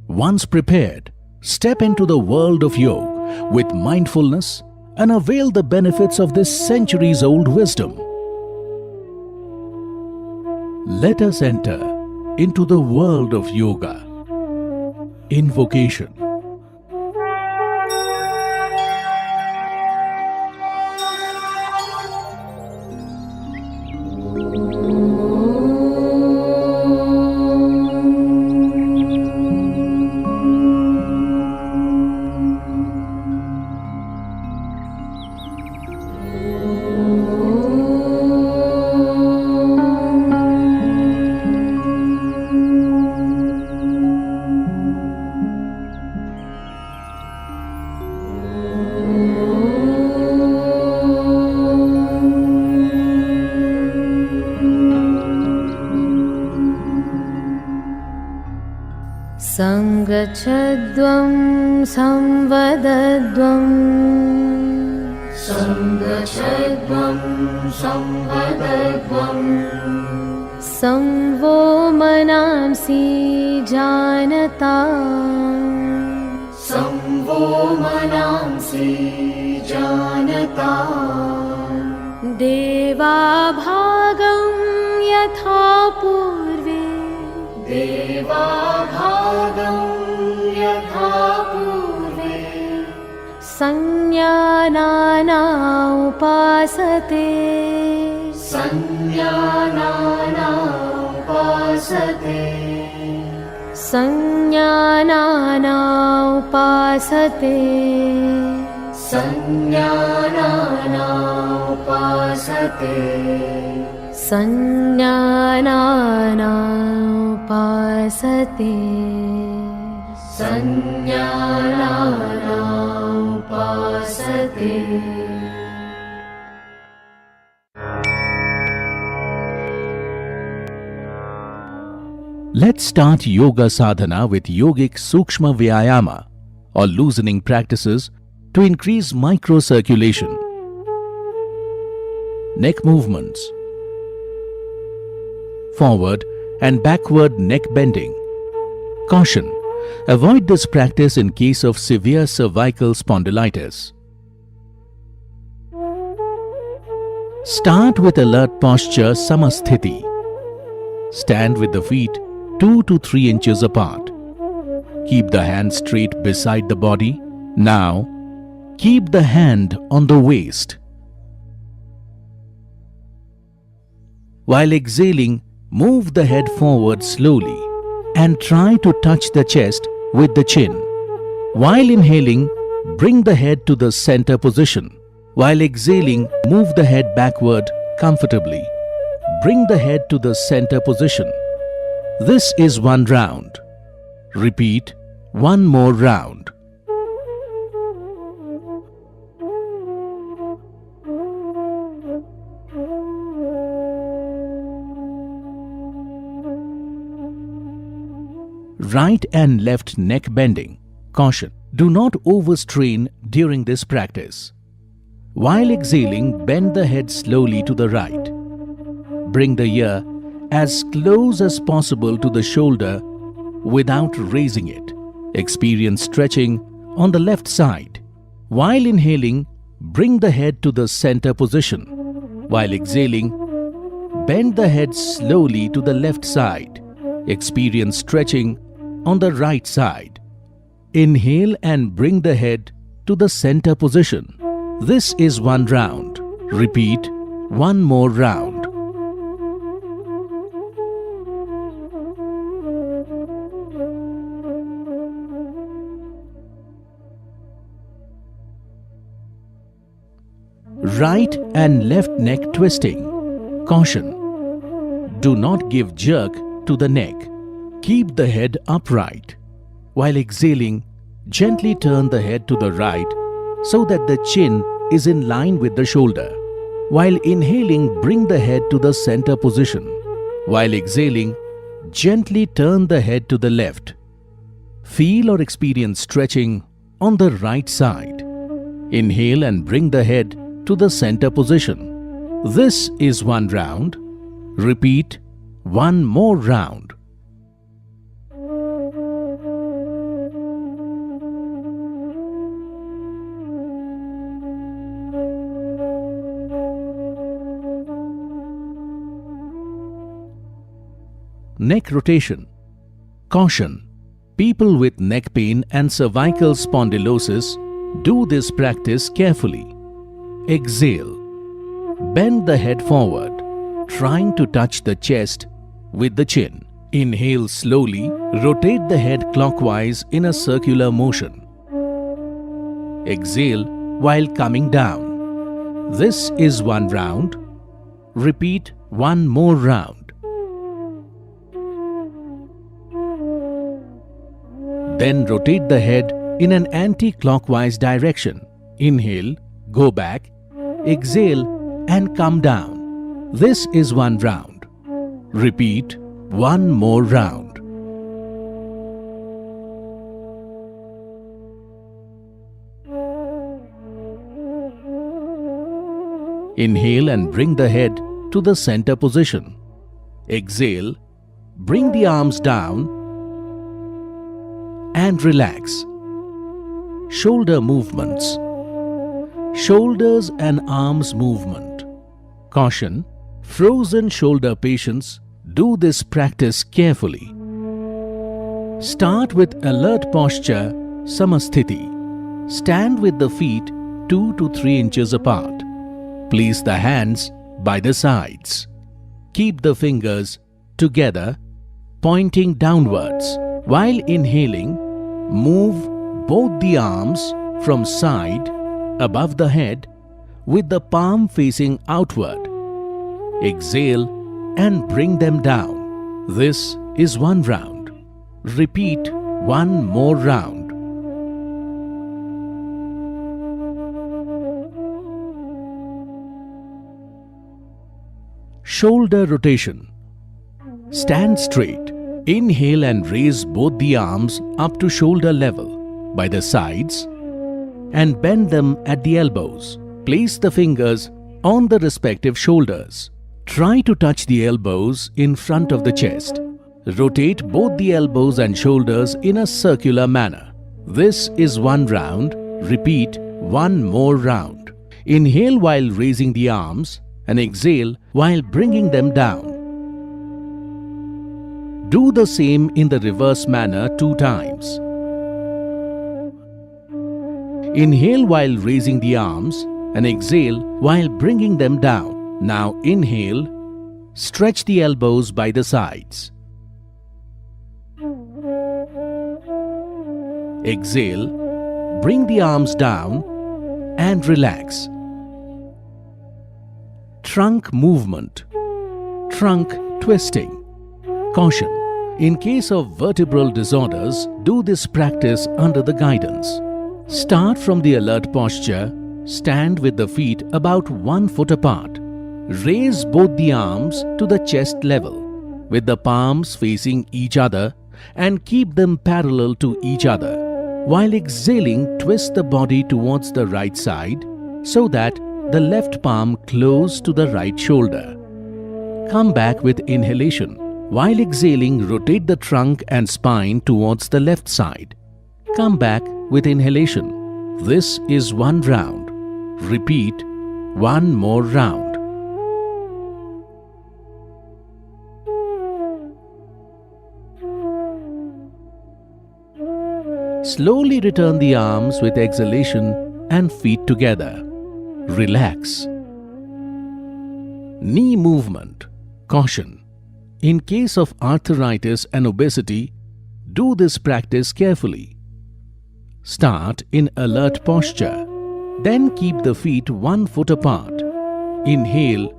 Once prepared, step into the world of yoga with mindfulness and avail the benefits of this centuries-old wisdom. Let us enter into the world of yoga. Invocation. गच्छध्वं संवदध्वं सङ्गच्छध्वं संवदध्वं संवो मनांसि जानता संवो मनांसि जानता देवाभागं यथा पूर्वे देवाभागं यथा पूर्वे संज्ञानाना उपासते संज्ञानाना उपासते संज्ञानाना उपासते संज्ञानाना उपासते संज्ञानाना उपासते संज्ञानाना उपासते Let's start yoga sadhana with yogic Sukshma Vyayama or loosening practices to increase microcirculation. Neck movements. Forward and backward neck bending. Caution: avoid this practice in case of severe cervical spondylitis. Start with alert posture Samasthiti. Stand with the feet 2 to 3 inches apart. Keep the hand straight beside the body. Now, keep the hand on the waist. While exhaling, move the head forward slowly and try to touch the chest with the chin. While inhaling, bring the head to the center position. While exhaling, move the head backward comfortably. Bring the head to the center position. This is one round. Repeat one more round. Right and left neck bending. Caution: do not overstrain during this practice. While exhaling, bend the head slowly to the right. Bring the ear as close as possible to the shoulder without raising it. Experience stretching on the left side. While inhaling, bring the head to the center position. While exhaling, bend the head slowly to the left side. Experience stretching on the right side. Inhale and bring the head to the center position. This is one round. Repeat one more round. Right and left neck twisting. Caution: do not give jerk to the neck. Keep the head upright. While exhaling, gently turn the head to the right so that the chin is in line with the shoulder. While inhaling, bring the head to the center position. While exhaling, gently turn the head to the left. Feel or experience stretching on the right side. Inhale and bring the head to the center position. This is one round. Repeat one more round. Neck rotation. Caution: people with neck pain and cervical spondylosis do this practice carefully. Exhale. Bend the head forward, trying to touch the chest with the chin. Inhale slowly, rotate the head clockwise in a circular motion. Exhale while coming down. This is one round. Repeat one more round. Then rotate the head in an anti-clockwise direction. Inhale, go back, exhale and come down. This is one round. Repeat one more round. Inhale and bring the head to the center position. Exhale, bring the arms down and relax. Shoulder movements. Shoulders and arms movement. Caution, frozen shoulder patients do this practice carefully. Start with alert posture, Samasthiti. Stand with the feet 2 to 3 inches apart. Place the hands by the sides. Keep the fingers together, pointing downwards. While inhaling, move both the arms from side above the head with the palm facing outward. Exhale and bring them down. This is one round. Repeat one more round. Shoulder rotation. Stand straight. Inhale and raise both the arms up to shoulder level by the sides and bend them at the elbows. Place the fingers on the respective shoulders. Try to touch the elbows in front of the chest. Rotate both the elbows and shoulders in a circular manner. This is one round. Repeat one more round. Inhale while raising the arms and exhale while bringing them down. Do the same in the reverse manner 2 times. Inhale while raising the arms and exhale while bringing them down. Now inhale, stretch the elbows by the sides. Exhale, bring the arms down and relax. Trunk movement. Trunk twisting. Caution. In case of vertebral disorders, do this practice under the guidance. Start from the alert posture. Stand with the feet about 1 foot apart. Raise both the arms to the chest level with the palms facing each other and keep them parallel to each other. While exhaling, twist the body towards the right side so that the left palm close to the right shoulder. Come back with inhalation. While exhaling, rotate the trunk and spine towards the left side. Come back with inhalation. This is one round. Repeat one more round. Slowly return the arms with exhalation and feet together. Relax. Knee movement. Caution. In case of arthritis and obesity, do this practice carefully. Start in alert posture. Then keep the feet 1 foot apart. Inhale.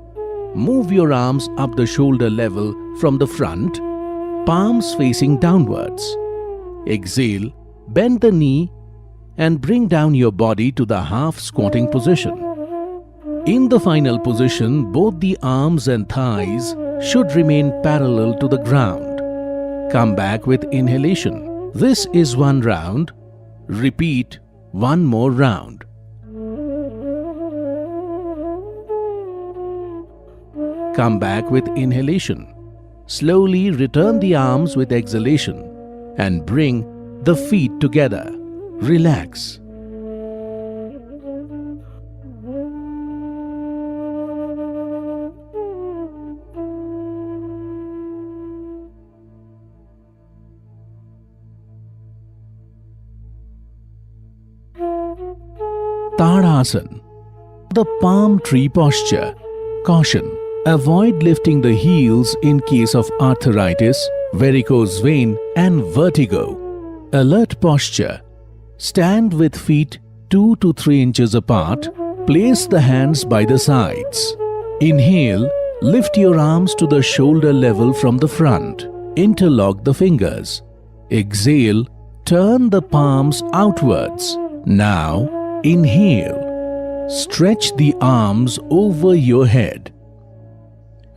Move your arms up the shoulder level from the front, palms facing downwards. Exhale. Bend the knee and bring down your body to the half squatting position. In the final position, both the arms and thighs should remain parallel to the ground. Come back with inhalation. This is one round. Repeat one more round. Come back with inhalation. Slowly return the arms with exhalation and bring the feet together. Relax. Tadasana. The palm tree posture. Caution. Avoid lifting the heels in case of arthritis, varicose vein and vertigo. Alert posture. Stand with feet 2 to 3 inches apart. Place the hands by the sides. Inhale. Lift your arms to the shoulder level from the front. Interlock the fingers. Exhale. Turn the palms outwards. Now, inhale. Stretch the arms over your head.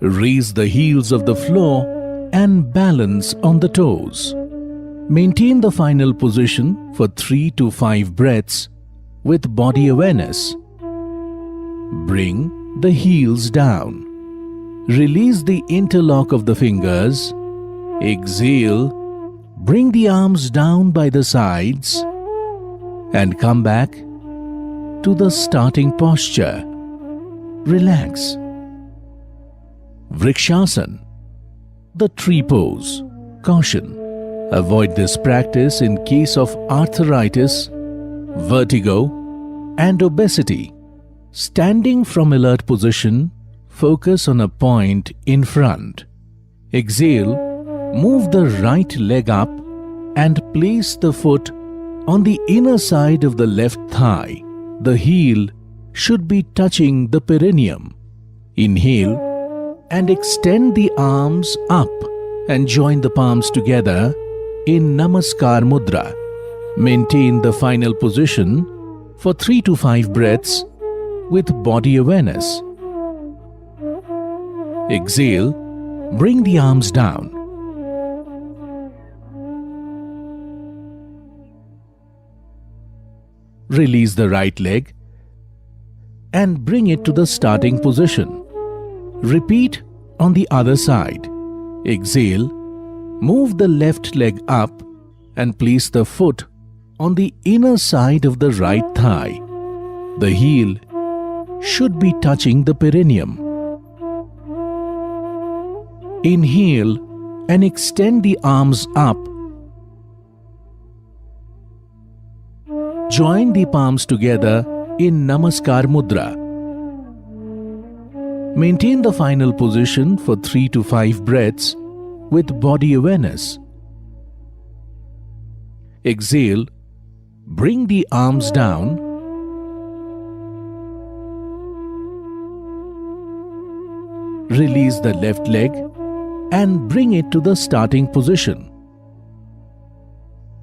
Raise the heels of the floor and balance on the toes. Maintain the final position for 3 to 5 breaths with body awareness. Bring the heels down. Release the interlock of the fingers. Exhale. Bring the arms down by the sides and come back to the starting posture. Relax. Vrikshasana, the tree pose. Caution: avoid this practice in case of arthritis, vertigo, and obesity. Standing from alert position, focus on a point in front. Exhale, move the right leg up and place the foot on the inner side of the left thigh. The heel should be touching the perineum. Inhale and extend the arms up and join the palms together in Namaskar Mudra. Maintain the final position for 3 to 5 breaths with body awareness. Exhale, bring the arms down. Release the right leg and bring it to the starting position. Repeat on the other side. Exhale, move the left leg up and place the foot on the inner side of the right thigh. The heel should be touching the perineum. Inhale and extend the arms up. Join the palms together in Namaskar Mudra. Maintain the final position for 3 to 5 breaths with body awareness. Exhale, bring the arms down. Release the left leg and bring it to the starting position.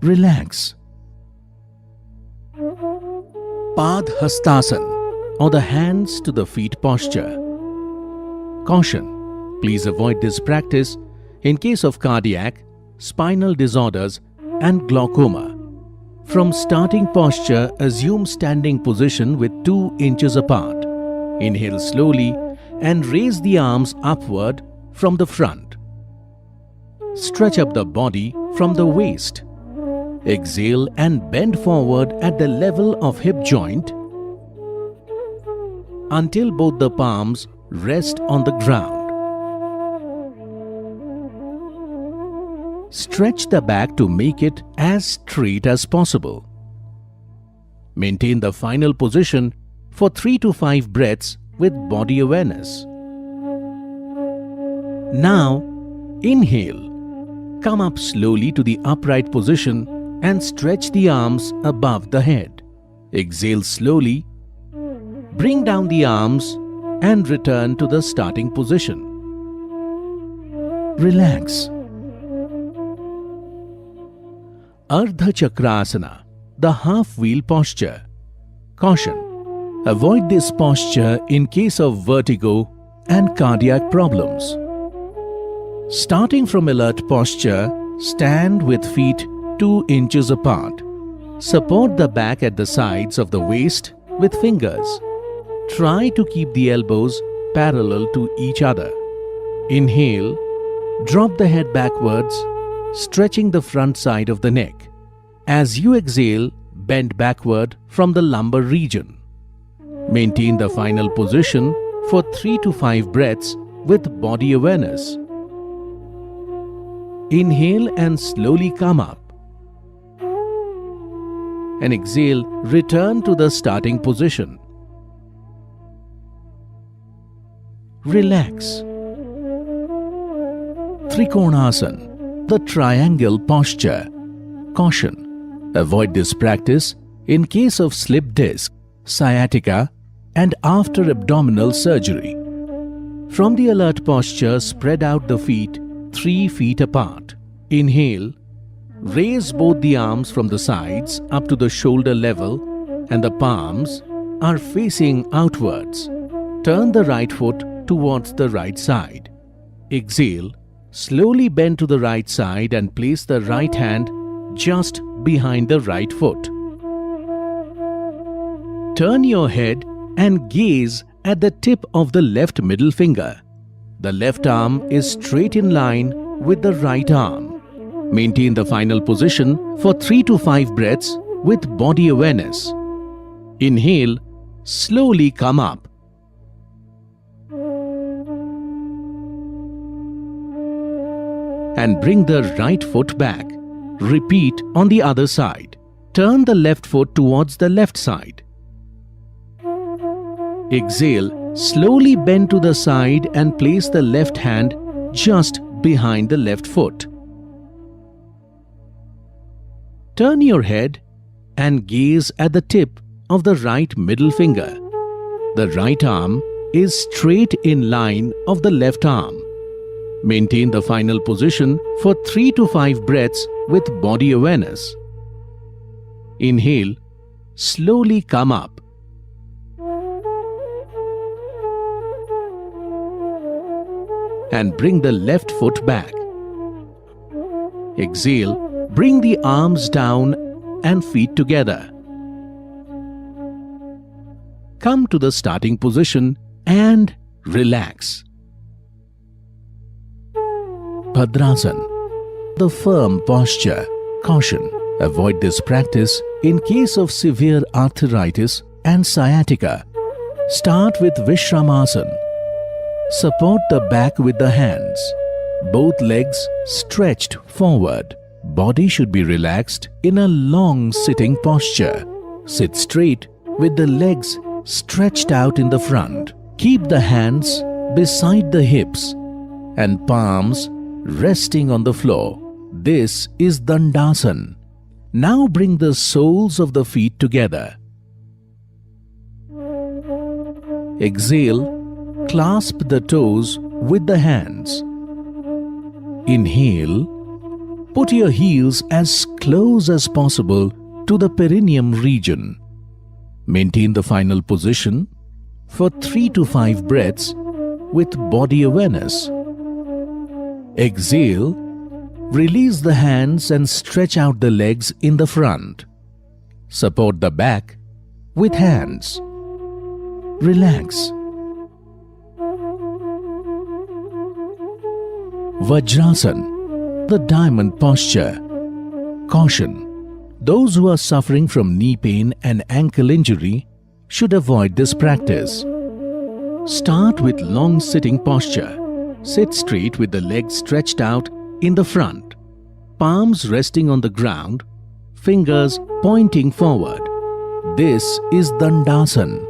Relax. Padhastasana, or the hands to the feet posture. Caution: please avoid this practice in case of cardiac, spinal disorders and glaucoma. From starting posture, assume standing position with 2 inches apart. Inhale slowly and raise the arms upward from the front. Stretch up the body from the waist. Exhale and bend forward at the level of hip joint until both the palms rest on the ground. Stretch the back to make it as straight as possible. Maintain the final position for 3 to 5 breaths with body awareness. Now, inhale. Come up slowly to the upright position and stretch the arms above the head. Exhale slowly. Bring down the arms and return to the starting position. Relax. Ardha Chakrasana, the half-wheel posture. Caution: avoid this posture in case of vertigo and cardiac problems. Starting from alert posture, stand with feet 2 inches apart. Support the back at the sides of the waist with fingers. Try to keep the elbows parallel to each other. Inhale, drop the head backwards, stretching the front side of the neck. As you exhale, bend backward from the lumbar region. Maintain the final position for 3 to 5 breaths with body awareness. Inhale and slowly come up. And exhale, return to the starting position. Relax. Trikonasana, the triangle posture. Caution: avoid this practice in case of slip disc, sciatica, and after abdominal surgery. From the alert posture, spread out the feet 3 feet apart. Inhale, raise both the arms from the sides up to the shoulder level and the palms are facing outwards. Turn the right foot towards the right side. Exhale, slowly bend to the right side and place the right hand just behind the right foot. Turn your head and gaze at the tip of the left middle finger. The left arm is straight in line with the right arm. Maintain the final position for 3 to 5 breaths with body awareness. Inhale, slowly come up. And bring the right foot back. Repeat on the other side. Turn the left foot towards the left side. Exhale, slowly bend to the side and place the left hand just behind the left foot. Turn your head and gaze at the tip of the right middle finger. The right arm is straight in line of the left arm. Maintain the final position for 3 to 5 breaths with body awareness. Inhale, slowly come up. And bring the left foot back. Exhale, bring the arms down and feet together. Come to the starting position and relax. Bhadrasana, the firm posture. Caution: avoid this practice in case of severe arthritis and sciatica. Start with Vishramasana. Support the back with the hands. Both legs stretched forward. Body should be relaxed in a long sitting posture. Sit straight with the legs stretched out in the front. Keep the hands beside the hips and palms resting on the floor. This is Dandasana. Now bring the soles of the feet together. Exhale, clasp the toes with the hands. Inhale, put your heels as close as possible to the perineum region. Maintain the final position for 3 to 5 breaths with body awareness. Exhale, release the hands and stretch out the legs in the front. Support the back with hands. Relax. Vajrasana, the diamond posture. Caution: those who are suffering from knee pain and ankle injury should avoid this practice. Start with long sitting posture. Sit straight with the legs stretched out in the front, palms resting on the ground, fingers pointing forward. This is Dandasana.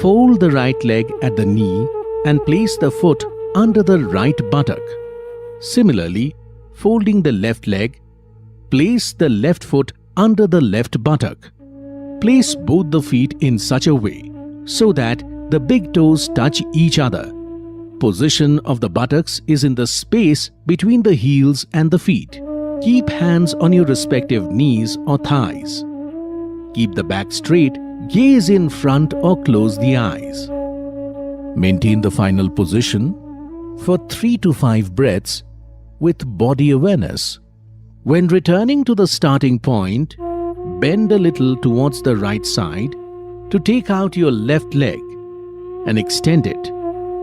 Fold the right leg at the knee and place the foot under the right buttock. Similarly, folding the left leg, place the left foot under the left buttock. Place both the feet in such a way so that the big toes touch each other. Position of the buttocks is in the space between the heels and the feet. Keep hands on your respective knees or thighs. Keep the back straight, gaze in front or close the eyes. Maintain the final position for 3 to 5 breaths with body awareness. When returning to the starting point, bend a little towards the right side to take out your left leg and extend it.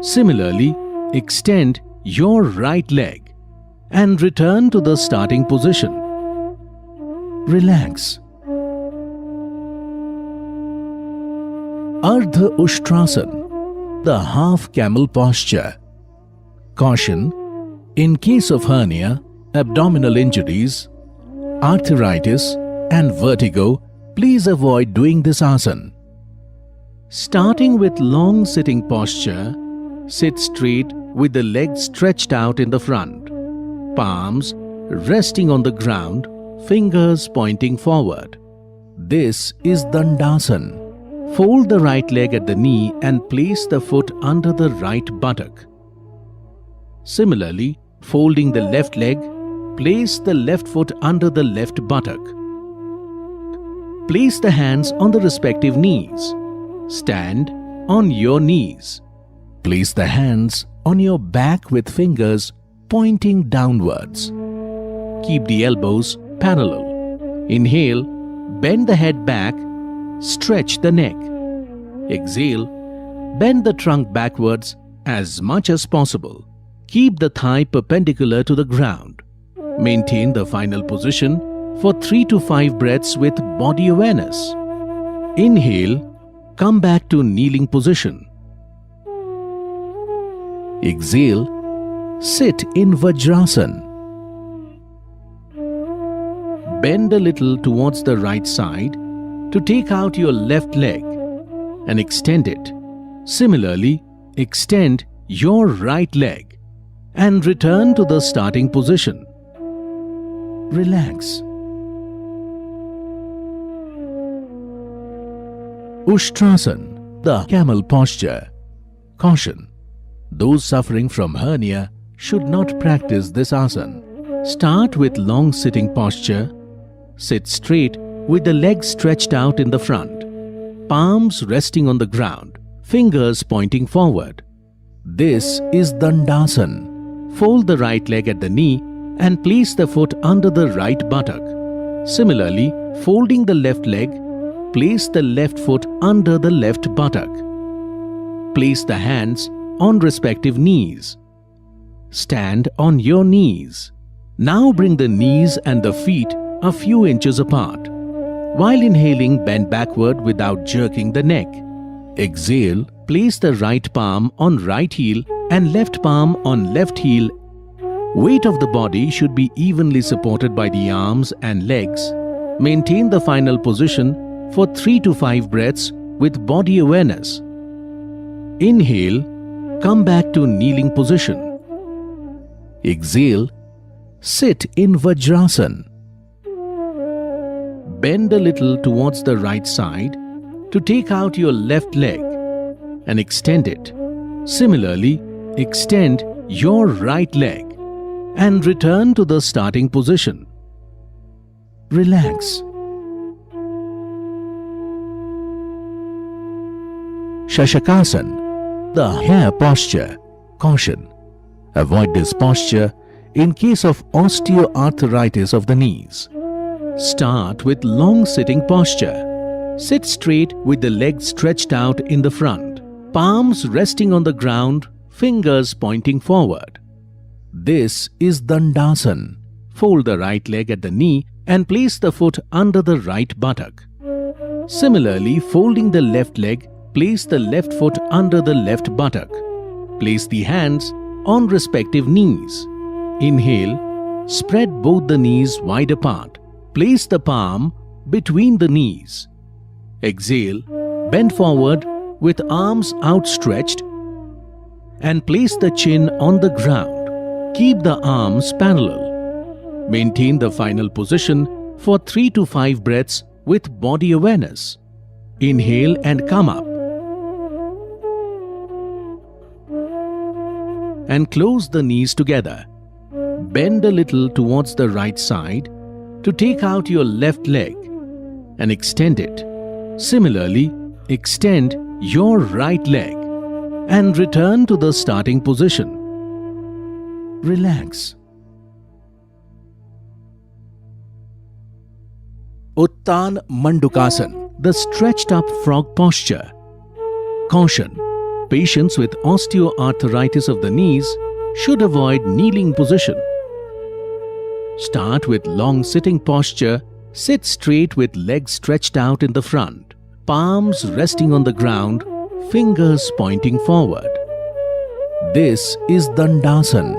Similarly, extend your right leg and return to the starting position. Relax. Ardha Ushtrasana, the half camel posture. Caution: in case of hernia, abdominal injuries, arthritis and vertigo, please avoid doing this asana. Starting with long sitting posture, sit straight with the legs stretched out in the front, palms resting on the ground, fingers pointing forward. This is Dandasana. Fold the right leg at the knee and place the foot under the right buttock. Similarly, folding the left leg, place the left foot under the left buttock. Place the hands on the respective knees. Stand on your knees. Place the hands on your back with fingers pointing downwards. Keep the elbows parallel. Inhale, bend the head back, stretch the neck. Exhale, Bend the trunk backwards as much as possible. Keep the thigh perpendicular to the ground. Maintain the final position for 3 to 5 breaths with body awareness. Inhale, come back to kneeling position. Exhale, sit in Vajrasan. Bend a little towards the right side to take out your left leg and extend it. Similarly, extend your right leg and return to the starting position. Relax. Ushtrasan, the camel posture. Caution: those suffering from hernia should not practice this asana. Start with long sitting posture. Sit straight with the legs stretched out in the front, palms resting on the ground, fingers pointing forward. This is Dandasana. Fold the right leg at the knee and place the foot under the right buttock. Similarly, folding the left leg, place the left foot under the left buttock. Place the hands on respective knees. Stand on your knees. Now bring the knees and the feet a few inches apart. While inhaling, bend backward without jerking the neck. Exhale, place the right palm on right heel and left palm on left heel. Weight of the body should be evenly supported by the arms and legs. Maintain the final position for 3 to 5 breaths with body awareness. Inhale, come back to kneeling position. Exhale, sit in Vajrasan. Bend a little towards the right side to take out your left leg and extend it. Similarly, extend your right leg and return to the starting position. Relax. Shashakasana, the hare posture. Caution: avoid this posture in case of osteoarthritis of the knees. Start with long sitting posture. Sit straight with the legs stretched out in the front, palms resting on the ground, fingers pointing forward. This is Dandasana. Fold the right leg at the knee and place the foot under the right buttock. Similarly, folding the left leg, place the left foot under the left buttock. Place the hands on respective knees. Inhale, spread both the knees wide apart. Place the palm between the knees. Exhale, bend forward with arms outstretched and place the chin on the ground. Keep the arms parallel. Maintain the final position for 3 to 5 breaths with body awareness. Inhale and come up. And close the knees together. Bend a little towards the right side to take out your left leg and extend it. Similarly, extend your right leg and return to the starting position. Relax. Uttan Mandukasana, the stretched up frog posture. Caution: patients with osteoarthritis of the knees should avoid kneeling position. Start with long sitting posture. Sit straight with legs stretched out in the front, palms resting on the ground, fingers pointing forward. This is Dandasana.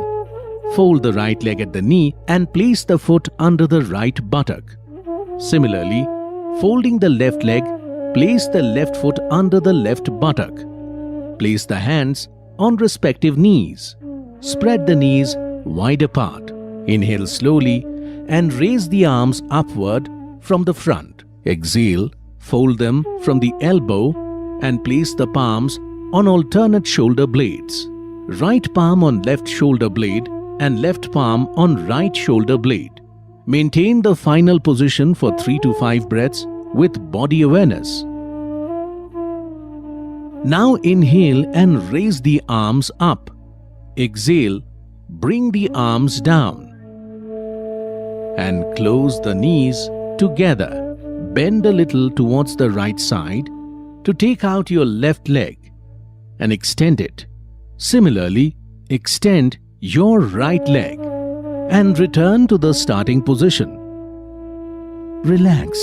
Fold the right leg at the knee and place the foot under the right buttock. Similarly, folding the left leg, place the left foot under the left buttock. Place the hands on respective knees. Spread the knees wide apart. Inhale slowly and raise the arms upward from the front. Exhale, fold them from the elbow and place the palms on alternate shoulder blades. Right palm on left shoulder blade and left palm on right shoulder blade. Maintain the final position for 3 to 5 breaths with body awareness. Now inhale and raise the arms up. Exhale, bring the arms down. And close the knees together. Bend a little towards the right side to take out your left leg and extend it. Similarly, extend your right leg and return to the starting position. Relax.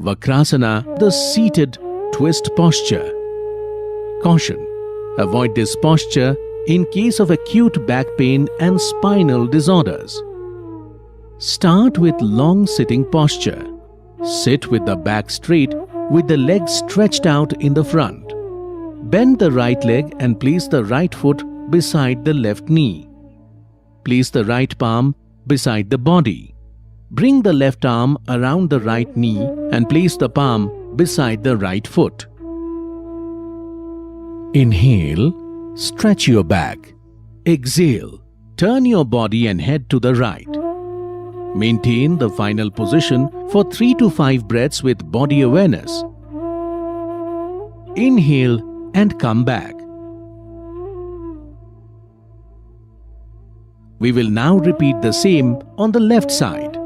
Vakrasana, the seated twist posture. Caution: avoid this posture in case of acute back pain and spinal disorders. Start with long sitting posture. Sit with the back straight with the legs stretched out in the front. Bend the right leg and place the right foot beside the left knee. Place the right palm beside the body. Bring the left arm around the right knee and place the palm beside the right foot. Inhale, stretch your back. Exhale, turn your body and head to the right. Maintain the final position for 3 to 5 breaths with body awareness. Inhale and come back. We will now repeat the same on the left side.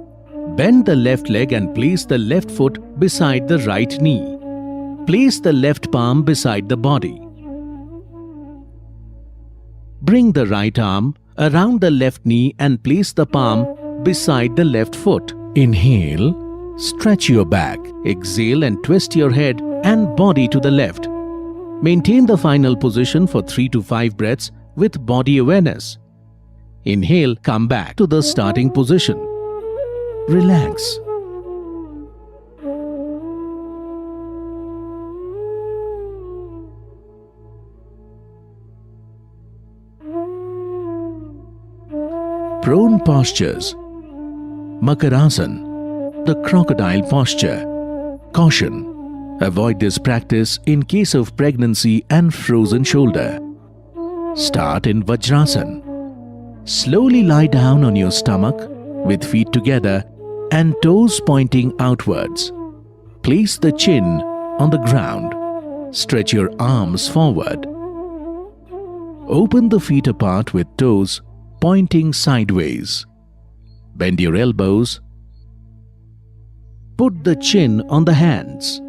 Bend the left leg and place the left foot beside the right knee. Place the left palm beside the body. Bring the right arm around the left knee and place the palm beside the left foot. Inhale, stretch your back. Exhale and twist your head and body to the left. Maintain the final position for 3 to 5 breaths with body awareness. Inhale, come back to the starting position. Relax. Prone postures. Makarasana, the crocodile posture. Caution: avoid this practice in case of pregnancy and frozen shoulder. Start in Vajrasana. Slowly lie down on your stomach with feet together and toes pointing outwards. Place the chin on the ground. Stretch your arms forward. Open the feet apart with toes pointing sideways. Bend your elbows. Put the chin on the hands.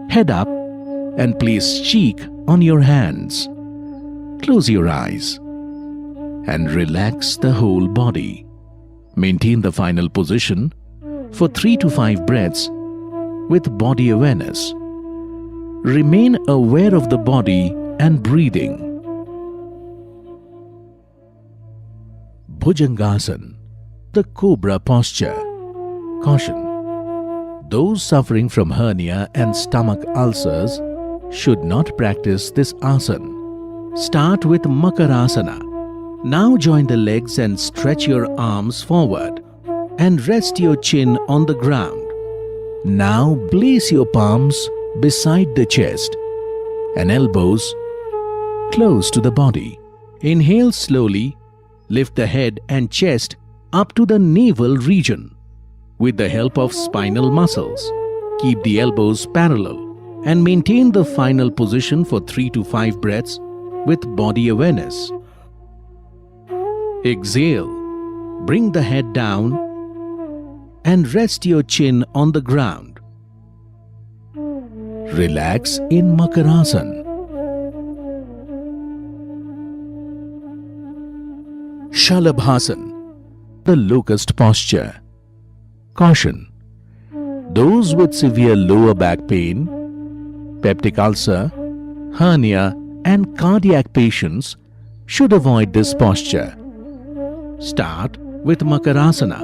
Head up and place cheek on your hands. Close your eyes and relax the whole body. Maintain the final position for 3 to 5 breaths with body awareness. Remain aware of the body and breathing. Bhujangasana, the cobra posture. Caution: those suffering from hernia and stomach ulcers should not practice this asana. Start with Makarasana. Now join the legs and stretch your arms forward and rest your chin on the ground. Now place your palms beside the chest and elbows close to the body. Inhale slowly. Lift the head and chest up to the navel region. With the help of spinal muscles, keep the elbows parallel and maintain the final position for 3 to 5 breaths with body awareness. Exhale, bring the head down and rest your chin on the ground. Relax in Makarasana. Shalabhasana, the locust posture. Caution: those with severe lower back pain, peptic ulcer, hernia and cardiac patients should avoid this posture. Start with Makarasana.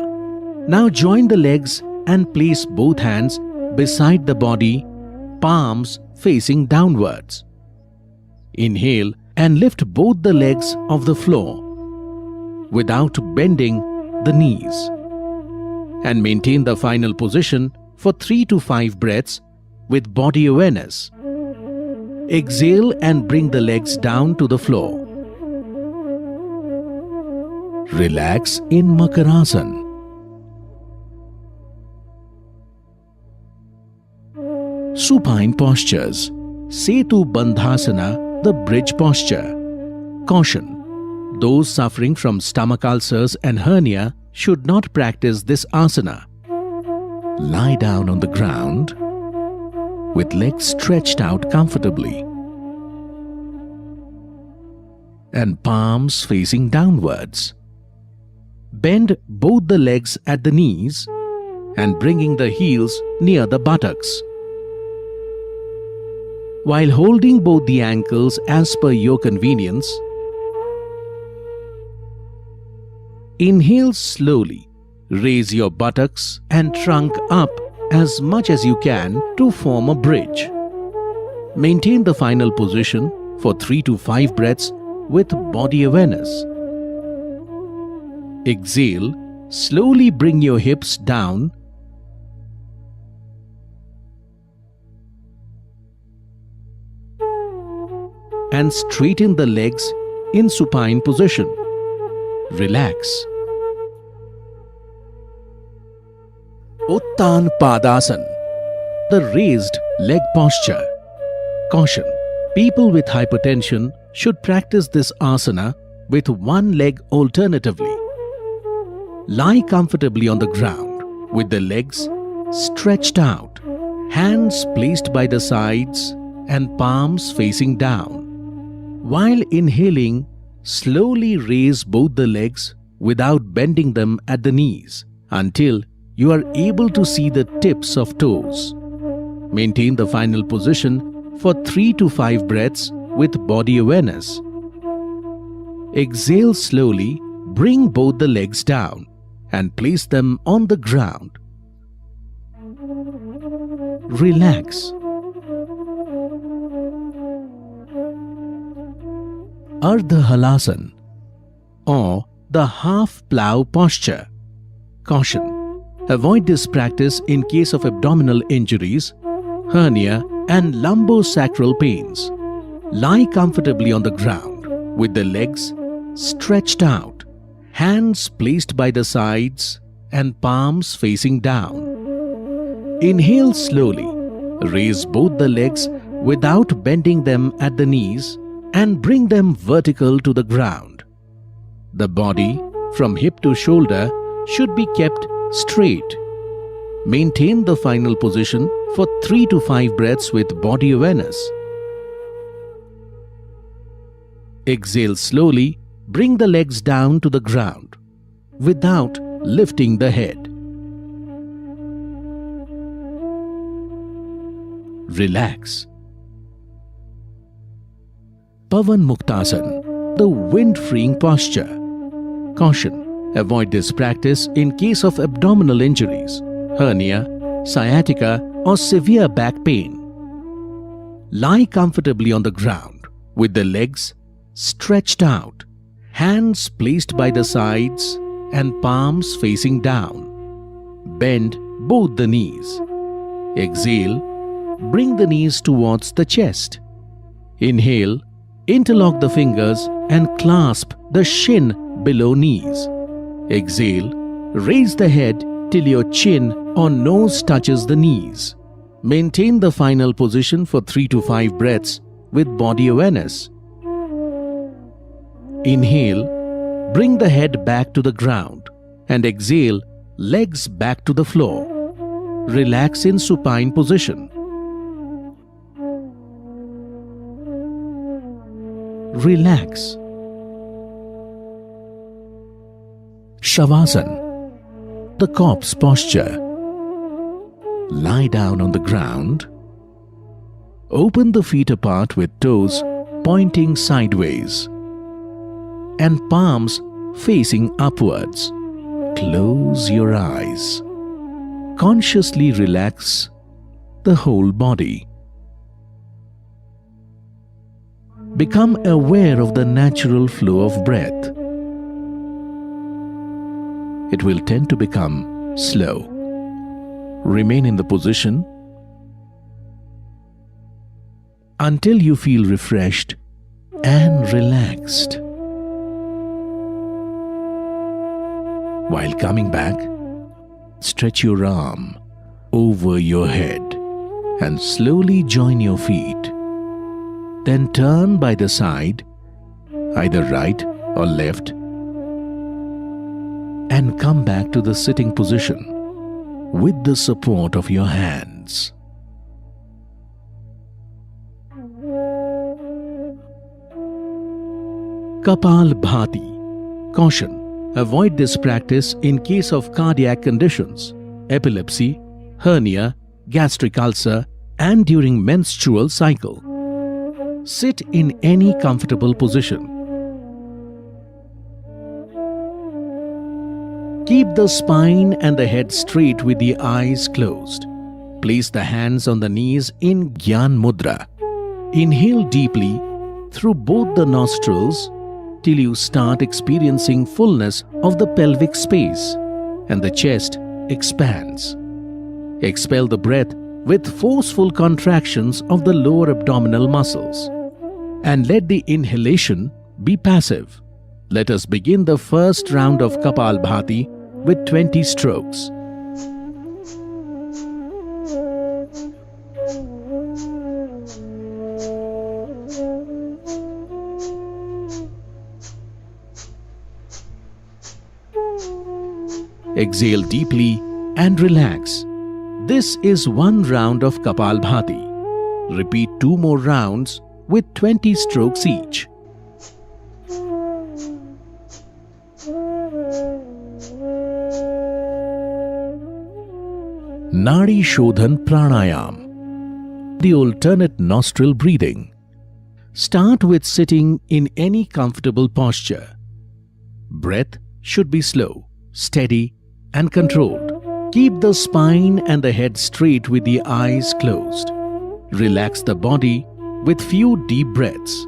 Now join the legs and place both hands beside the body, palms facing downwards. Inhale and lift both the legs off the floor without bending the knees, and maintain the final position for 3 to 5 breaths with body awareness. Exhale and bring the legs down to the floor. Relax in Makarasana. Supine postures. Setu Bandhasana, the bridge posture. Caution: those suffering from stomach ulcers and hernia should not practice this asana. Lie down on the ground with legs stretched out comfortably and palms facing downwards. Bend both the legs at the knees and bringing the heels near the buttocks. While holding both the ankles as per your convenience, inhale slowly. Raise your buttocks and trunk up as much as you can to form a bridge. Maintain the final position for 3 to 5 breaths with body awareness. Exhale, slowly bring your hips down and straighten the legs in supine position. Relax. Uttan Padasana, the raised leg posture. Caution: people with hypertension should practice this asana with one leg alternatively. Lie comfortably on the ground with the legs stretched out, hands placed by the sides and palms facing down. While inhaling, slowly raise both the legs without bending them at the knees until you are able to see the tips of toes. Maintain the final position for 3 to 5 breaths with body awareness. Exhale slowly, bring both the legs down and place them on the ground. Relax. Ardha Halasana or the half plow posture. Caution: avoid this practice in case of abdominal injuries, hernia and lumbosacral pains. Lie comfortably on the ground with the legs stretched out, hands placed by the sides and palms facing down. Inhale slowly, raise both the legs without bending them at the knees and bring them vertical to the ground. The body from hip to shoulder should be kept straight. Maintain the final position for 3 to 5 breaths with body awareness. Exhale slowly, bring the legs down to the ground without lifting the head. Relax. Pavan Muktasana, the wind-freeing posture. Caution: avoid this practice in case of abdominal injuries, hernia, sciatica or severe back pain. Lie comfortably on the ground with the legs stretched out, hands placed by the sides and palms facing down. Bend both the knees. Exhale, bring the knees towards the chest. Inhale, interlock the fingers and clasp the shin below knees. Exhale, raise the head till your chin or nose touches the knees. Maintain the final position for 3 to 5 breaths with body awareness. Inhale, bring the head back to the ground and exhale, legs back to the floor. Relax in supine position. Relax. Shavasana, the corpse posture. Lie down on the ground. Open the feet apart with toes pointing sideways and palms facing upwards. Close your eyes. Consciously relax the whole body. Become aware of the natural flow of breath. It will tend to become slow. Remain in the position until you feel refreshed and relaxed. While coming back, stretch your arm over your head and slowly join your feet. Then turn by the side, either right or left, and come back to the sitting position with the support of your hands. Kapalbhati. Caution: avoid this practice in case of cardiac conditions, epilepsy, hernia, gastric ulcer, and during menstrual cycle. Sit in any comfortable position. Keep the spine and the head straight with the eyes closed. Place the hands on the knees in Gyan Mudra. Inhale deeply through both the nostrils till you start experiencing fullness of the pelvic space and the chest expands. Expel the breath with forceful contractions of the lower abdominal muscles. And let the inhalation be passive. Let us begin the first round of Kapalbhati with 20 strokes. Exhale deeply and relax. This is one round of Kapalbhati. Repeat 2 more rounds with 20 strokes each. Nadi Shodhan Pranayam. The alternate nostril breathing. Start with sitting in any comfortable posture. Breath should be slow, steady, and controlled. Keep the spine and the head straight with the eyes closed. Relax the body with few deep breaths.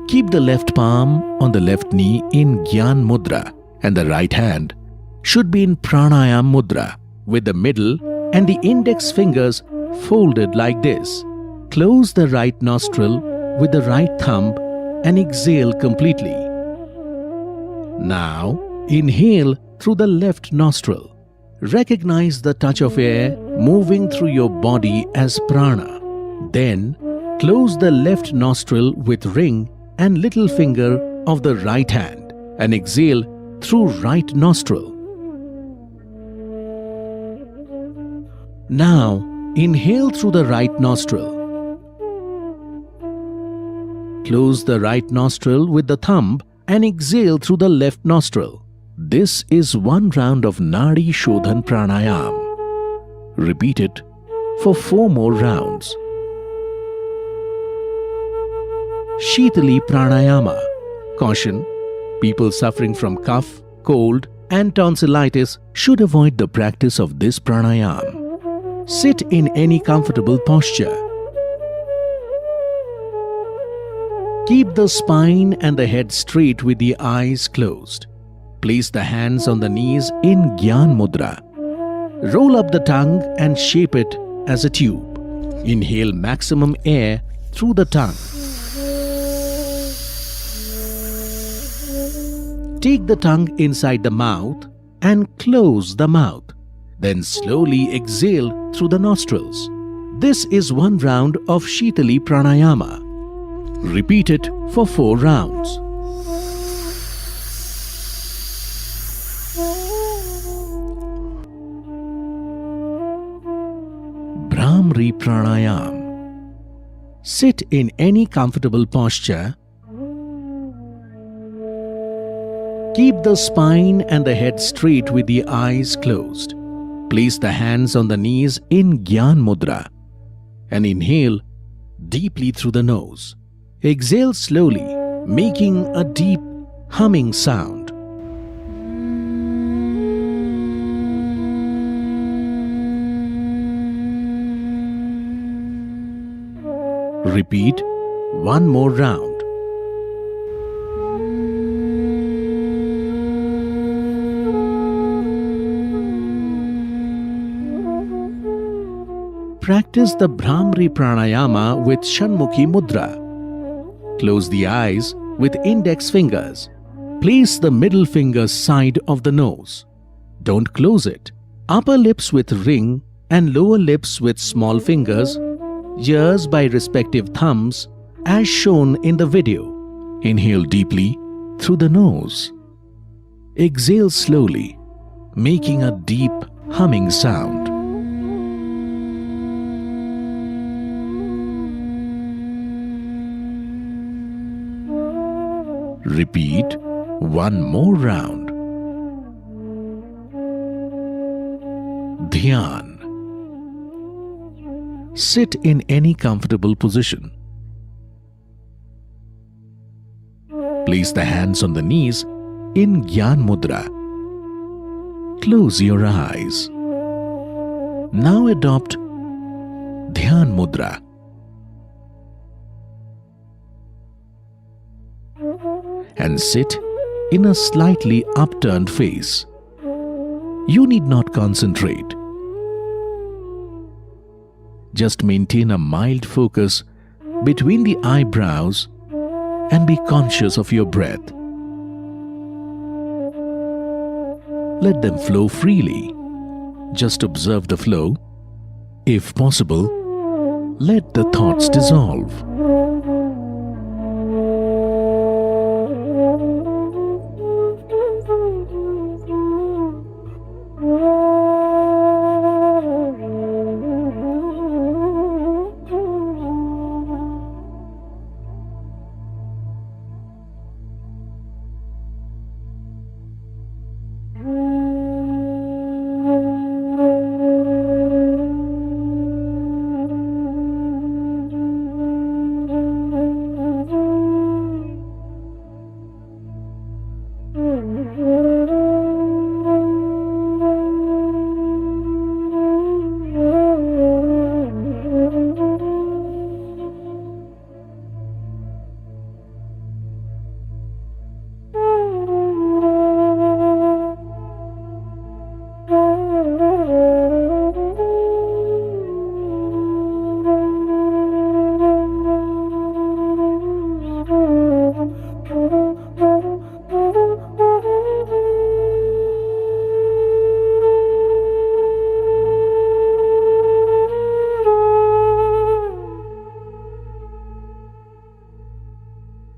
Keep the left palm on the left knee in Gyan Mudra and the right hand should be in Pranayam Mudra with the middle and the index fingers folded like this. Close the right nostril with the right thumb and exhale completely. Now inhale through the left nostril. Recognize the touch of air moving through your body as prana. Then close the left nostril with ring and little finger of the right hand and exhale through right nostril. Now inhale through the right nostril. Close the right nostril with the thumb and exhale through the left nostril. This is one round of Nadi Shodhan Pranayam. Repeat it for 4 more rounds. Shitali Pranayama. Caution: people suffering from cough, cold, and tonsillitis should avoid the practice of this pranayam. Sit in any comfortable posture. Keep the spine and the head straight with the eyes closed. Place the hands on the knees in Gyan Mudra. Roll up the tongue and shape it as a tube. Inhale maximum air through the tongue. Take the tongue inside the mouth and close the mouth. Then slowly exhale through the nostrils. This is one round of Shitali Pranayama. Repeat it for 4 rounds. Bhramri Pranayam. Sit in any comfortable posture. Keep the spine and the head straight with the eyes closed. Place the hands on the knees in Gyan Mudra and inhale deeply through the nose. Exhale slowly, making a deep humming sound. Repeat 1 more round. Practice the Bhramri Pranayama with Shanmukhi Mudra. Close the eyes with index fingers. Place the middle finger side of the nose. Don't close it. Upper lips with ring and lower lips with small fingers, ears by respective thumbs as shown in the video. Inhale deeply through the nose. Exhale slowly, making a deep humming sound. Repeat one more round. Dhyan. Sit in any comfortable position. Place the hands on the knees in Gyan Mudra. Close your eyes. Now adopt Dhyan Mudra. And sit in a slightly upturned face. You need not concentrate. Just maintain a mild focus between the eyebrows and be conscious of your breath. Let them flow freely. Just observe the flow. If possible, let the thoughts dissolve.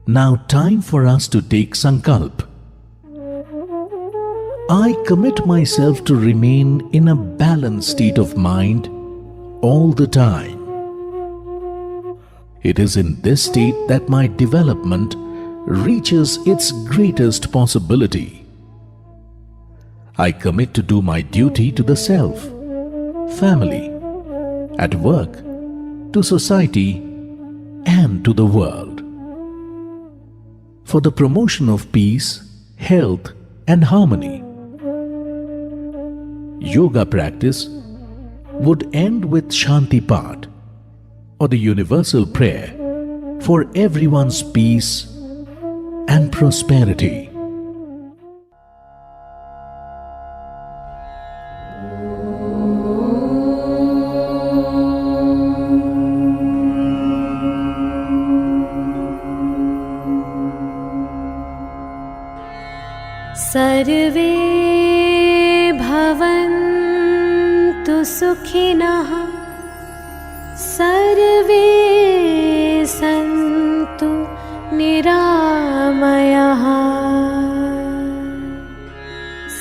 Now time for us to take Sankalp. I commit myself to remain in a balanced state of mind all the time. It is in this state that my development reaches its greatest possibility. I commit to do my duty to the self, family, at work, to society, and to the world. For the promotion of peace, health, and harmony. Yoga practice would end with Shanti Path, or the universal prayer for everyone's peace and prosperity. सर्वे भवन्तु सुखिनः सर्वे सन्तु निरामयाः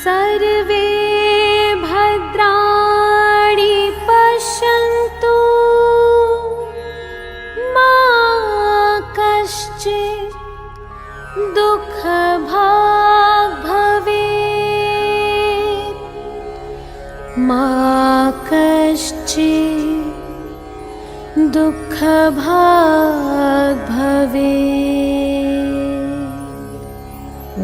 सर्वे भद्राणि पश्यन्तु मा कश्चित् दुःखभाग् भवेत् मा कश्चित् दुःखभाग् भवेत्। ॐ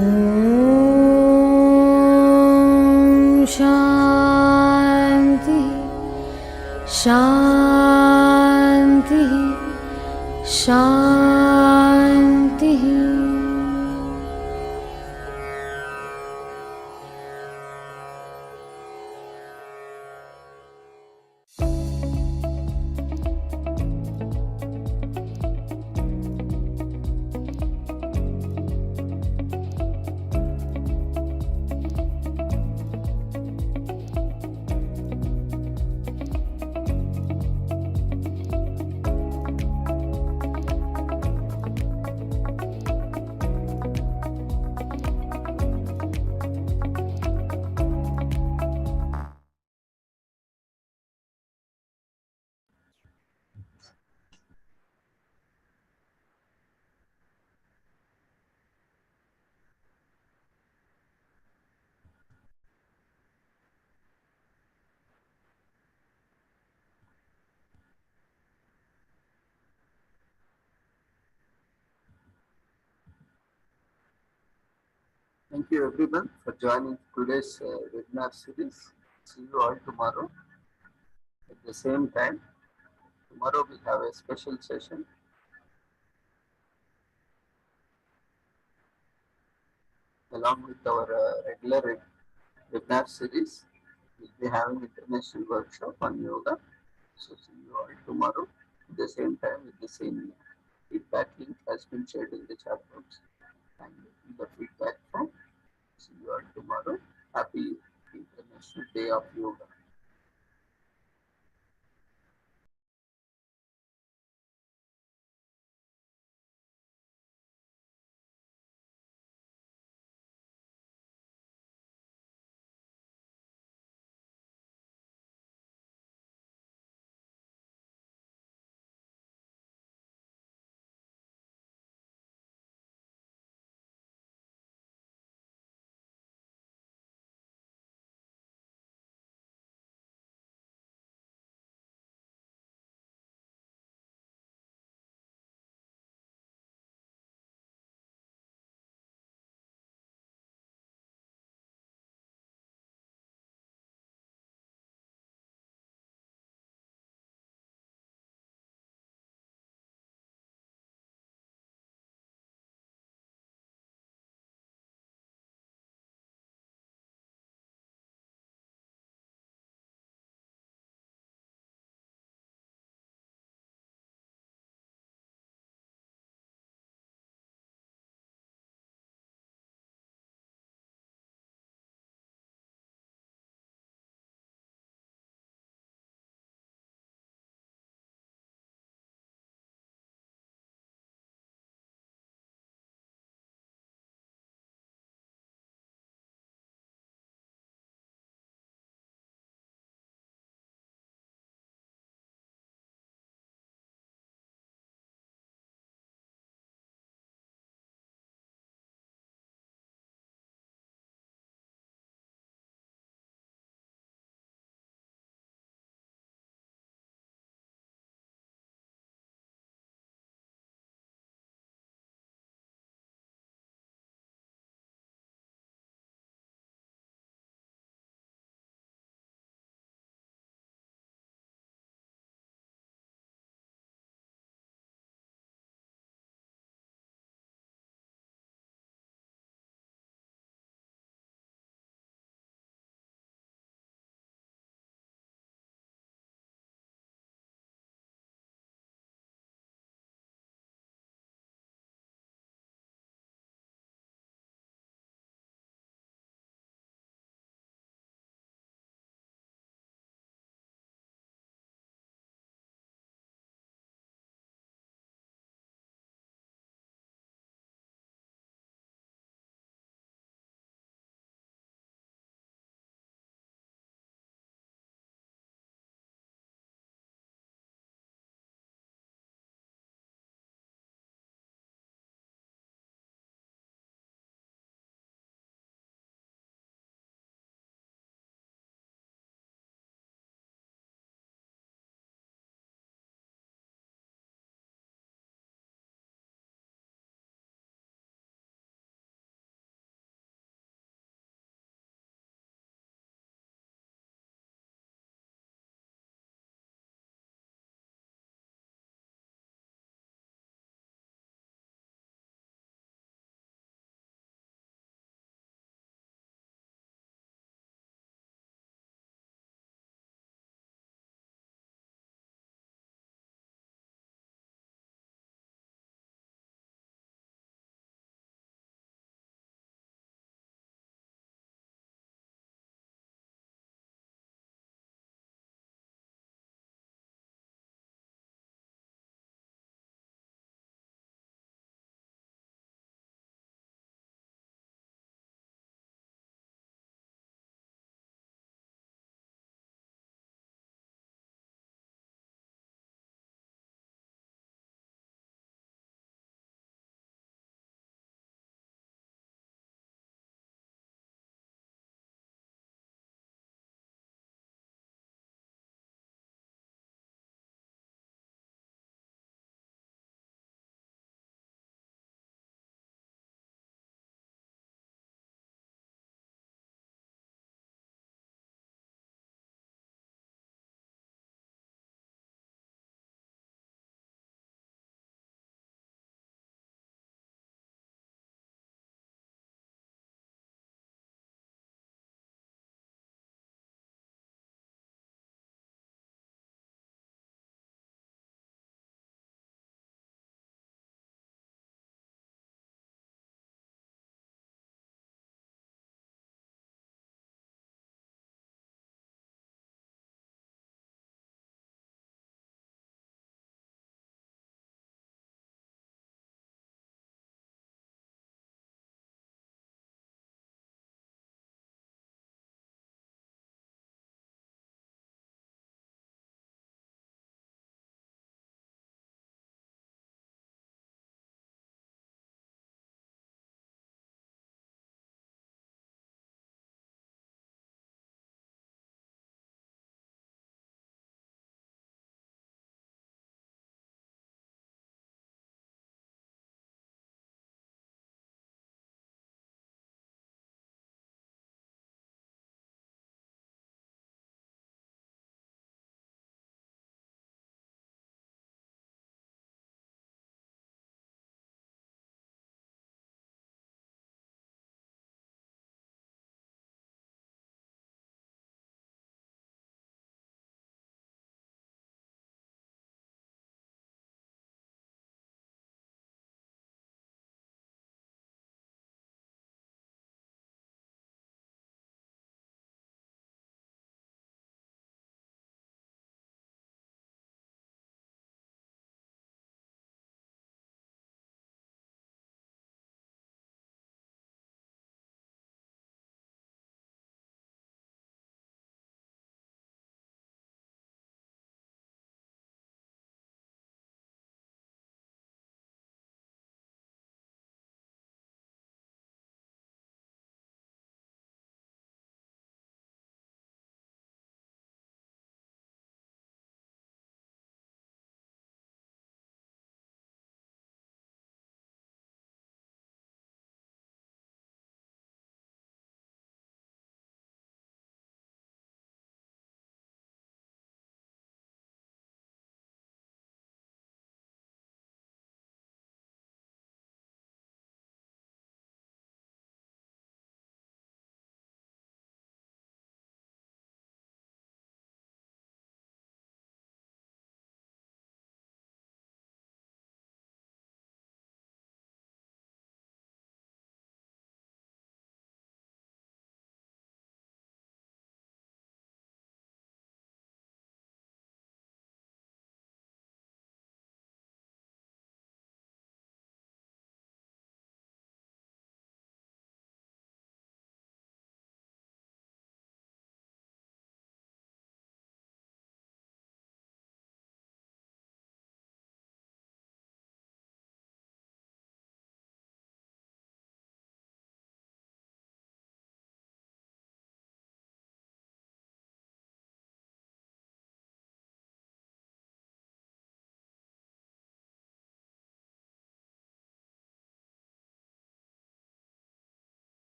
शान्ति शान्ति शान्तिः। Thank you everyone for joining today's webinar series. See you all tomorrow at the same time. Tomorrow we have a special session. Along with our regular webinar series, we'll be having international workshop on yoga. So see you all tomorrow at the same time with the same feedback link has been shared in the chat box and in the feedback form. See you all tomorrow. Happy International Day of Yoga.